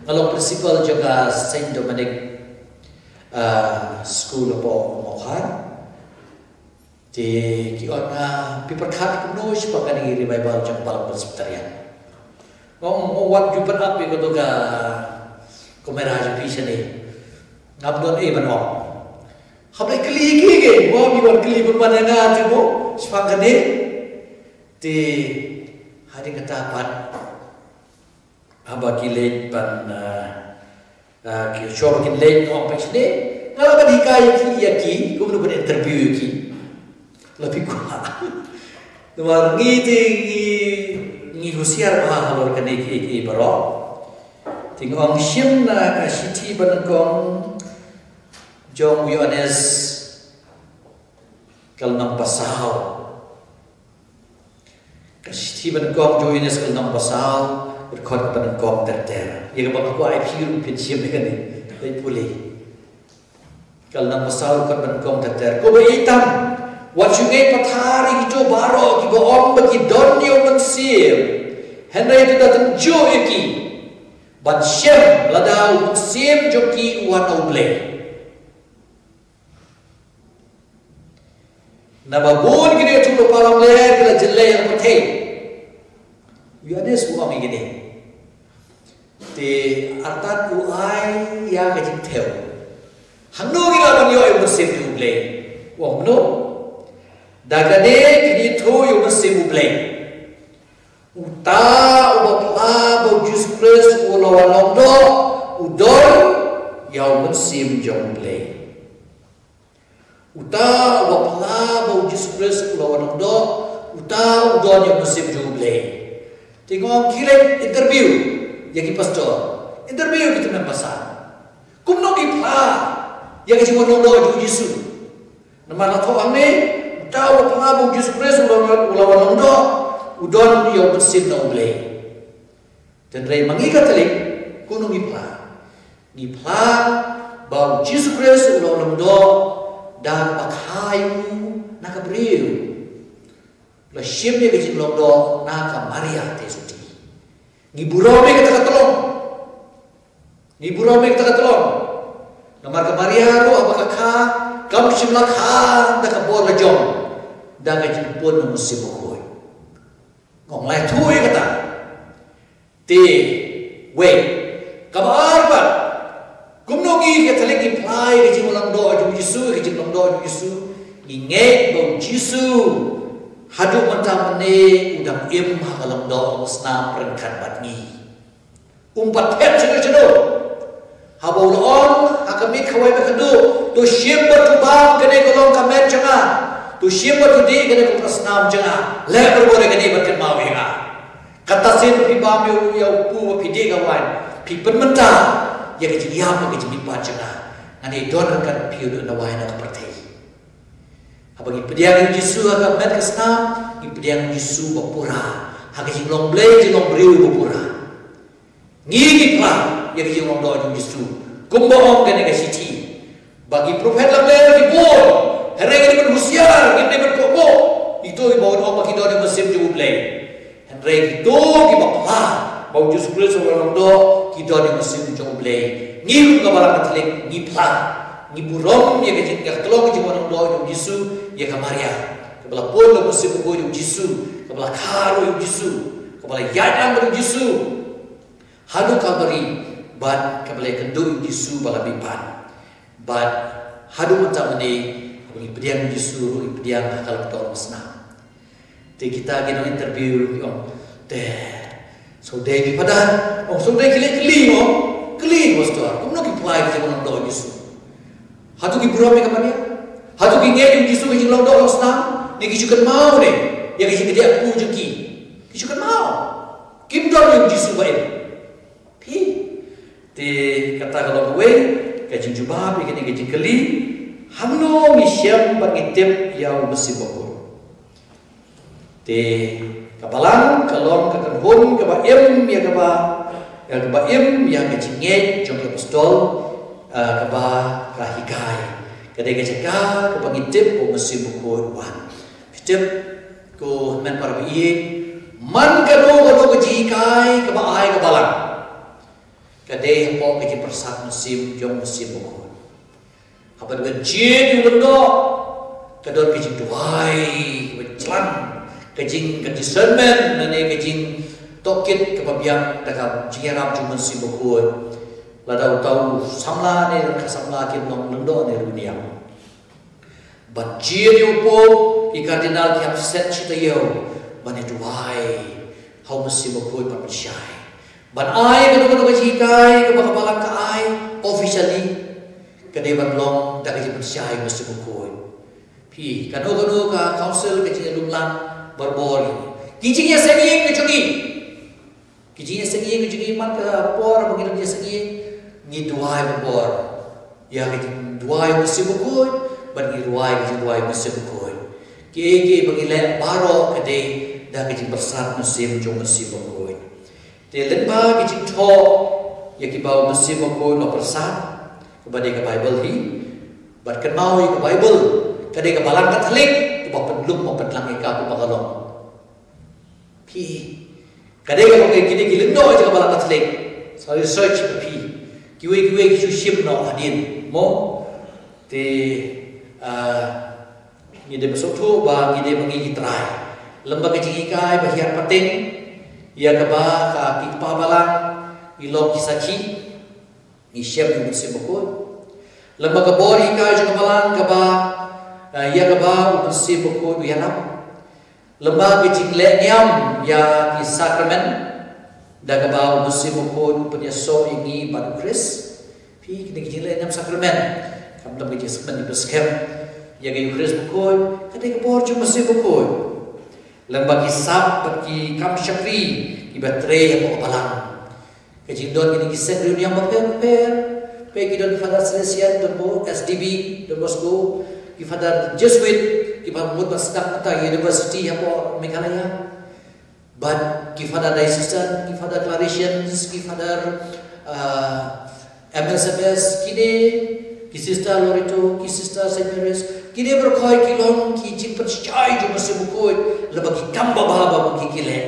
ngalong principal jangka Saint Dominic School of Mokhar di kion piperkat kuno sebagai ngiri Bible jang palang presbyterian ngom wat jupan api ko to ka kamera bisa ni ngabdon manom hablay keligi ke mo biwan keli berpandangan tu mo sebagai ni di hari ketapat aba kilet pan ki show kilet ngom pe sini ngalaban hikayat ki ko no interview ki lebih kuat. Nomor ngi husiar halor kene ki baro. Tingong sim na ka siti banakong jong Yohanes kalnang pasaw. Ka siti banakong jong Yohanes kalnang pasaw berkot banakong terter. Ia ka aku ai piru pin sim kene. Dai pulih. Kalnang pasaw kot banakong terter. Ko ba hitam Wajungai patari hijau baro ki boom bagi donyo mensim. Henry itu datang jo eki. Ban shem ladau mensim joki wana uble. Nababun gini itu palang leher kila jelai yang petay. Yohanes uang gini. Di artat uai yang kecil teo. Hanu gila bang yo mensim uble. Uang menu. Dagane kini tu yung mesim ublay. Uta ubapla bau jus kres ulawan longdo udon yung mesim jong ublay. Uta ubapla bau jus kres ulawan longdo uta udon yung mesim jong ublay. Tingong kiret interview yaki pastor. Interview kita membasa. Kumno kipla yaki cuma longdo jong Yesu. Nama lato ame tahu pengabung Yesus Kristus ulawan longdo udon yang mesin na ublay. Dan ray mangikat telik kuno ngipla bau Yesus Kristus ulawan longdo dan pakhayu nakabriu. La shimne kecil longdo naka Maria tesuti. Ngiburome kita katolong. Namar ka Maria ro apakah kamu simlak ha dak bor jom dak jimpun no musibokoy ngong lai thui kata ti we kabarba kumnongi ke thalek iplai ke jimulang do ju Yesu ke jimulang do Yesu inge do Yesu hadu mantamane udang im hakalam do musna perengkat batngi umpat pet cedo habau loong akami kawai bekedu tu siapa tu bang kene kolong kamen canga tu siapa tu di kene prasnam canga le berbore kene berken mawenga kata sin pi bam yo pu pi di kawan pi penmenta ya ke jiya pa ke jibi pa canga ngani don kan pi do na waina ka pertai abagi pediang Yesu ka met kesnam i pediang Yesu bapura ha ke jinglong blei jinglong briu bapura ngigi pa ya ke jinglong do Yesu kumboong kene ke siti bagi profet lamler di bor hereng ini berhusiar ini berkomo itu ibawan Allah kita ada mesim di ublay hereng itu gibapla bau Yesus Kristus orang do kita ada mesim di ublay ngim ke barang katelik ngipla ngiburom ya ke telong ke orang do Yesus ya ke Maria kepala pun lo mesim ko di Yesus kepala karo di Yesus kepala yadam di Yesus hadu kabari bat kepala kendu Yesus balabipan but hadu macam ni ipediang Yesus ipediang kalau kita masna. Te kita gino interview yung te So day pada, so day keli pastor. Kamu nak apply ke mana doa Yesus? Hatu ki pura mereka mana? Hatu ki ngeh Yesus ke jinglau doa senang. Ni kisu kan mau ni. Yang kisu dia aku jeki. Kisu kan mau. Kim doa Yesus baik. Pi. Te kata kalau gue kajing jubah begini kajing keli. Hamno misyam bangitip yang mesti bagus. Te kapalang kalong kakanhun kabaim ya kabaim yang kecingit jong apostol kaba kahikai kadai keceka kabangitip ko mesti buku wan pitip ko men parbiye man kado kejikai kaba ai kabalang kadai po keji persat musim jong mesti buku apa dengan jin ulendo kadon keji tuai berjalan kajing discernment nane kajing tokit kepabiang dakap jingerap cuma si bukut ladau tahu samla ne kasamla kin long lendo ne dunia banjir yupo i kardinal ki upset chita yo bane duai how mesti bukut pan syai ban ai kadu kajikai kebalang ka ai officially kade ban long dak kaji syai mesti bukut pi kanu ka council kajing lumlan berbor kijingnya sengi kecuali kijingnya sengi kecuali mat ke por begitu dia sengi ni duai berbor ya kijing duai mesti bukut bagi duai mesti bukut kiki bagi baro kede dah kijing bersat mesti jong mesti bukut te lemba kijing tho ya ki bau mesti bukut lo bersat kepada ke Bible hi bat kan mau ke Bible kede ke balang Katolik belum mau pedlang ika aku bagalong. Pi, kadang kalau kita gilendo aja kebalang Katolik, saya research pi, kiwe kisu ship no hadin, mo, te, ngide besok tu, bang ngide mengi try, lembaga jikai bahian penting, ia keba kaki balang, ilok kisaki, isyam yang bersih bukut, lembaga bori kai juga balang keba. Ia keba mesti buku duyanam lembaga jingle niam ya ki sakramen da keba mesti buku punya so ini pada Kris pi kini jingle niam sakramen kam lembaga sakramen di beskem ya ki Kris buku kade kebor cuma mesti buku lembaga sab bagi kam syakri ki batre yang mau balang ke jindon kini kisah dunia mampir pe ki don Father Celestian don bo SDB don Bosco ki Father Jesuit ki Mahmud Basdak Kata University hapo Meghalaya but ki Father Diocesan ki Father Claretians ki Father MSFS kini ki Sister Lorito ki Sister Saint Mary's kini berkoi ki long ki jimpat chai jo masih bukut lebagi kamba bahaba bagi kile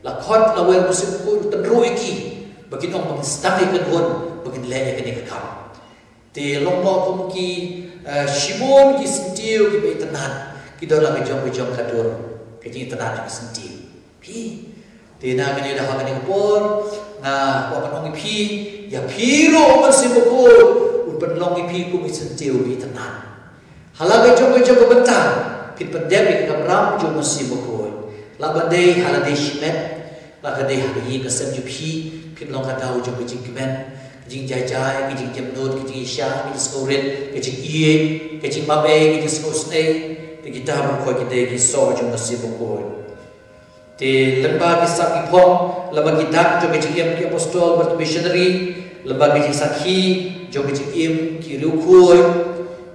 la khot la wel masih bukut tenro iki bagi nong bagi stang ikan hon bagi le ikan ikam te long lo kum ki Shimon ki sentiu ki be tenan ki dola ke jong kadur ke ji tenan ki sentiu pi tina ke dah ha ke por na wa pan ong pi ya piro man si bukul un pan long pi ku mi sentiu bi tenan hala ke jong betang pit pandemic ka ram jo si bukul la bandai hala de shimet la ka de ha yi ka sem ju pi pit long ka dau jo ke jing kimen jing jai jing jamnut jing isya jing skoret jing iye jing babe jing skosne te kita berkoi kita ki so jong nasi bukul te lembaga sakhi phong lembaga dak jong jing em ki apostol ber missionary lembaga jing sakhi jong jing em ki rukoi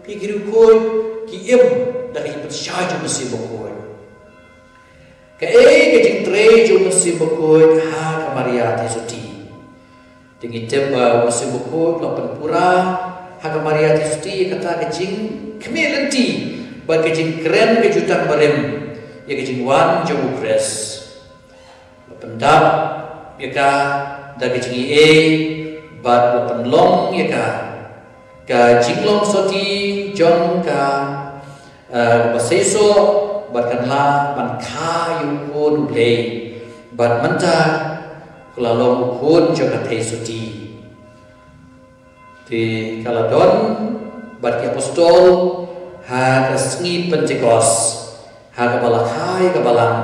pi ki rukoi ki em dari percaya jong nasi bukul ke jing tre jong nasi bukul ha ka Maria te suti tinggi temba masih buku lapan pura haga Maria Tisti kata kecing kemelenti bagi kecing keren kejutan barem ya kecing wan jauh pres lapan dap ya ka da kecing e bat lapan long ya ka jinglong soti John ka baseso bat kanla ban ka yung pun ulay bat menta kalau ukun juga tesuti, di kalau don bagi apostol ha kesengi Pentekos ha kebalakai kebalang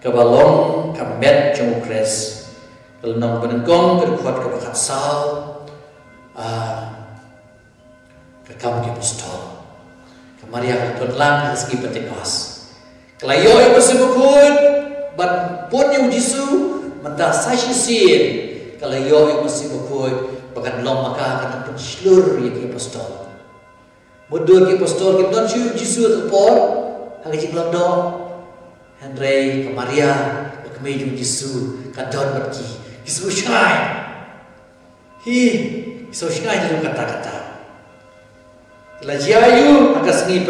kebalong kamet jengukres kalau nong benengkong berkuat kebakat sal kekam ke apostol kemari aku tuan segi Pentekost kalau yo bersih bukut ban pun yang Yesu mentah sashi sin kalau yo bersih bukut bakat long maka akan pun seluruh yang apostol mudur ke apostol kita don Yesu terpor hang jinglang dong Henry ke Maria ke meju Yesu kadon berki Yesu shine Yesu shine itu kata-kata lajayu agak sengi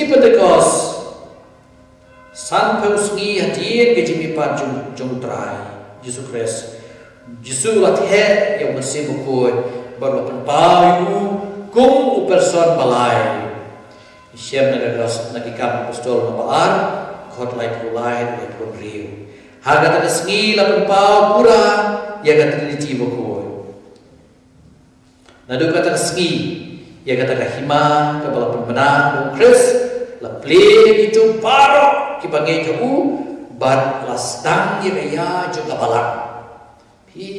Pentekost sampai sengi hadir ke jimipan jung trai Yesus Kristus Yesus lathe yang masih bukut berlapan bayu kum person balai Siap nagikam apostol nabaar khot lai pulai lai pun riu haga tak sengi lapan pau pura ya kata liti bukut nadu kata sengi ya kata kahima ke balapan benar Kris la play itu parok ki bangai jauh bat lastang ya kaya juga balak hi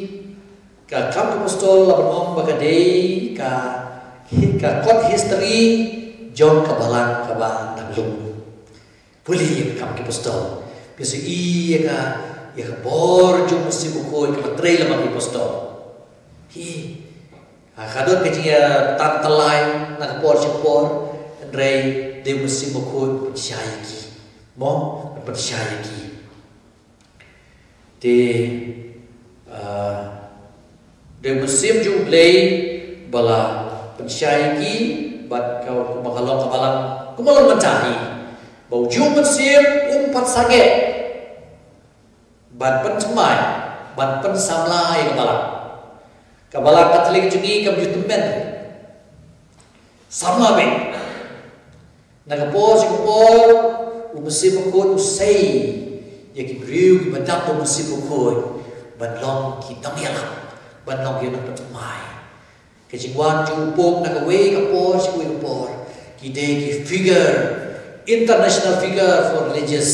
ka kam apostol lapan om bagadei ka kot history jom kabalang kabang naglung puli kam apostol biasa iya ka bor jom mesti buku ka trei lamang apostol hi kadot kejia tantalai nak por cepor Andrei de mesti buku percaya ki mo percaya ki de musim jublei bala percaya ki bat kau kumakalong kumalang mencari bau jum musim umpat sage bat pencemai bat pensamlai kabalang Katolik jungi kam jutumen sama be nagapos musim bukut usai ya ki briu ki badap musim bukut banlong ki tangyala banlong ki nak pencemai kejingwan jupuk nagawe kapor sikui kapor kide ki figure international figure for religious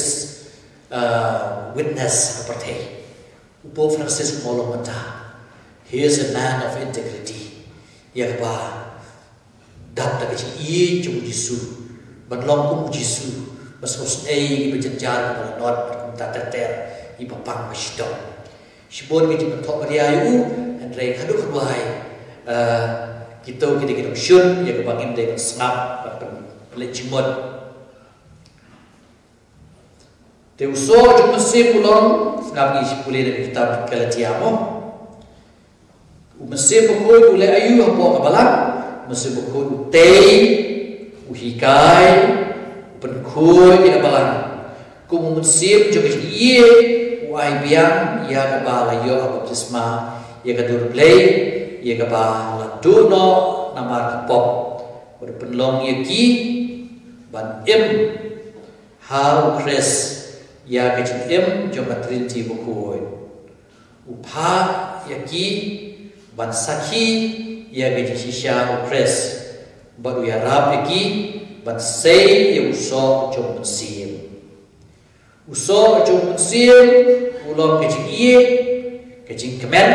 witness seperti Upo Francis Molong Mata he is a man of integrity yakba dap tak kecil iye jung Yesu banlong kum Yesu basos ei berjenjar kepada not berkumta teter ipapang masydom sibon kecil bentok beriayu Andre kadu kedua kita syun ya kebangin dengan senap pelik jimut teuso jum mesin pulang senap ni boleh dari kitab Galatiamo mesin pukul boleh ayu apa kabalang mesin pukul tei uhikai penkui di kabalang kum mesin juga iye uai biang ya kabala yo baptisma ya kadur play ya kabala duno namar pop berpenlong yaki ban how Chris ya kecil jom trinity bukui upha yaki ban saki ya gaji sisya Chris baru ya rap yaki ban say ya uso jom mensim uso jom mensim ulong kecil iye kecil kemen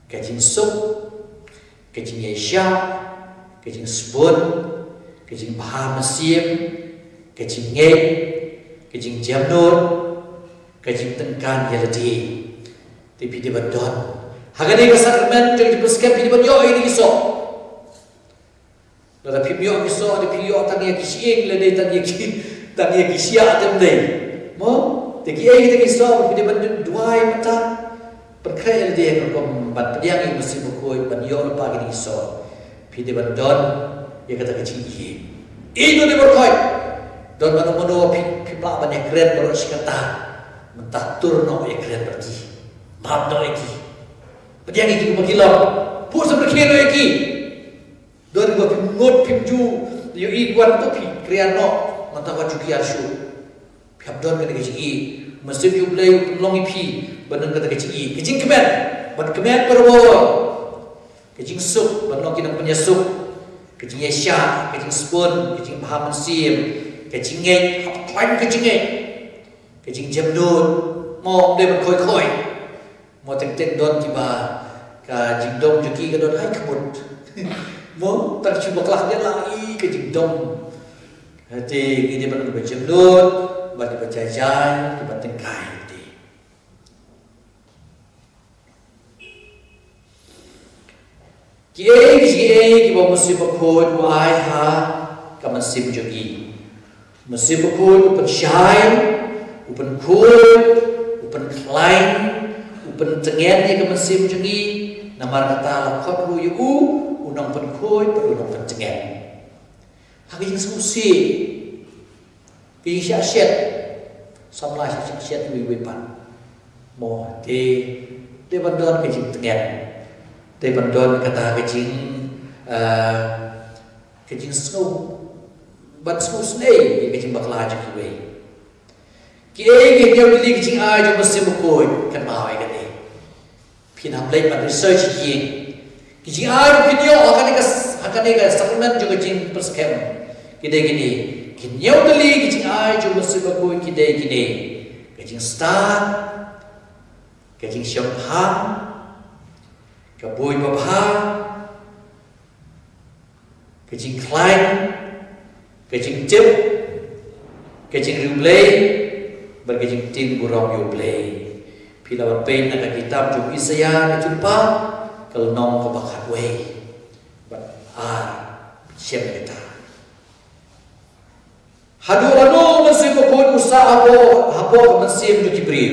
kecil sup kecil yesya kecil sebut kecil bahar mesim kecil ngek kecil jamnur kecil tengkan yaladi tapi dia berdon hagani kesakramen jadi berskep dia beryo ini iso dalam pimyo iso ada pimyo tanya kisieng lede tanya kisia temde mo teki ai teki iso dia berdon duai mata perkaya dia kom bat yang mesti bukoi banyo pagi ni iso dia berdon ya kata kecil itu dia berkoi don mano pimla banyak keren baru sekata mentah turno ya keren pergi maaf no iki pediang iki magilom pu seperti kero iki don go pimngot pimju yo igwan to pi kriano mentah waju ki asu piap don kena kecil mesti jublei longi pi benang kata kecil kecil kemen ban kemen perwo kecil sup ban longi nang penyesuk kecil yesya kecil spoon kecil paham sim kecil ngek hapwan kecil jamdun mong de ban khoi mo tek don ki ba ka jingdom juki ka don hai khabut mo tak chu baklak dia lai ka jingdom hati ki de ban ba jemlut ba di ba jai ki ba tengkai ti ki ba musim khoi wa ai ha ka musim juki musim khoi upan syai upan khoi upan klain upan tengen ni ka musim juki namar kata la khot ru yu unong pen khoi unong pen tengen hagi jing susi pi sha shet samla sha shet wi pan mo te bandon ka jing tengen te bandon kata ka jing snow ban snow snei ka jing bakla jik we ki dia beli ka jing ai jo musim khoi kan ma ai ka te pin ham lei ban research yin ki jing ai pin yo akan ni ka supplement jo jing perskem ki de gini ki nyau tali ki jing ai jo musim khoi ki de gini ka jing star ka jing syam ha ka boy ba ha ka jing klein ka jing tip ka jing rublei ber ka jing tin burong yo play Pilawan pain na kitab jum Isaya na jumpa kalau nong ka bakhat way but siyem kita hadu ano masim ko usa hapo masim jo kibriu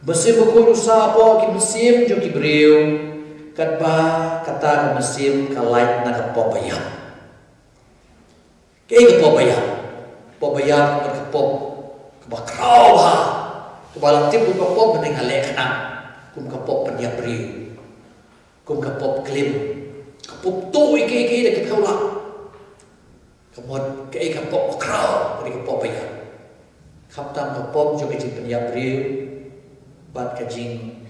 masim ko usa hapo ki masim jo kibriu katba kata masim kalait na kapopayam kay popayam ka pop kabakraw ha Kebalang tim kum kapop mending halek nak kum kapop pendiap riu kum kapop klim kapop tu ike dah kita ulang kemudian ke kapop kraw dari kapop ya kaptam kapop juga jing pendiap riu bat kajing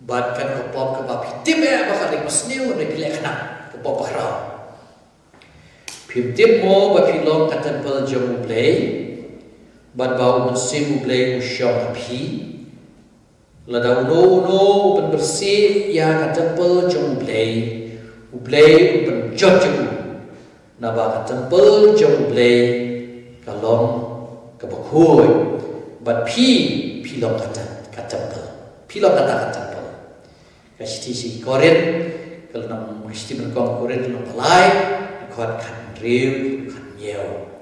bat kan kapop kebab tim ya bakal dik mesniu dari pilek nak kapop kraw pim tim mo ba pilong katan pel jamu play Bad bau musim ublei usyong api Lada uno upan bersih ya ka tempel jom ublei upan jot jom Naba ka tempel jom ublei kalong ka bakhui Bad pi long ka tempel Pi long kata ka tempel Kasi si korin Kalau nam kisti menkong korin Kalau palai Kuat kan riu kan yew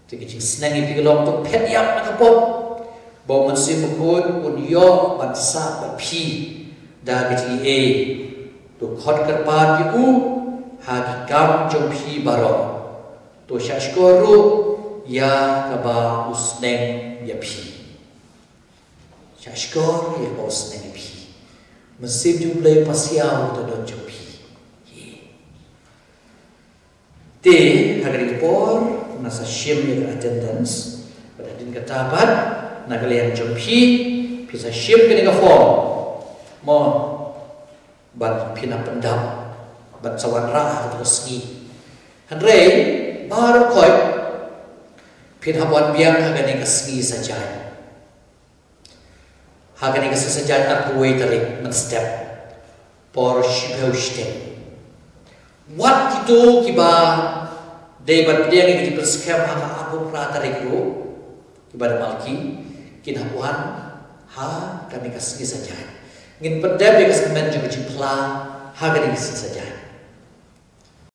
Jadi jing senang ipi kelong tu pet yap nak kapop. Bawa musim mukun un yo bansa bapi dah kecil tu khot kerpat yu hagi kam jom pi baro tu syashkoru ya kaba usneng ya pi syashkor ya kaba usneng ya pi musim jumlah pasiau tu don jom pi te hagri por nasa shim ya attendance pada din katabat nagalian jompi bisa shim kini ka form mo ban pina pendam ban sawan ra atau ski hanrei baru koi pin habuan biang hagani ka ski saja hagani ka saja at way tarik men step por shibeu step what itu kiba Debat dia yang diperskam haka abu prata rekru ibadah malki kinapuan ha kami kasih saja ngin pendam dia kasih men juga jimpla ha kami kasih saja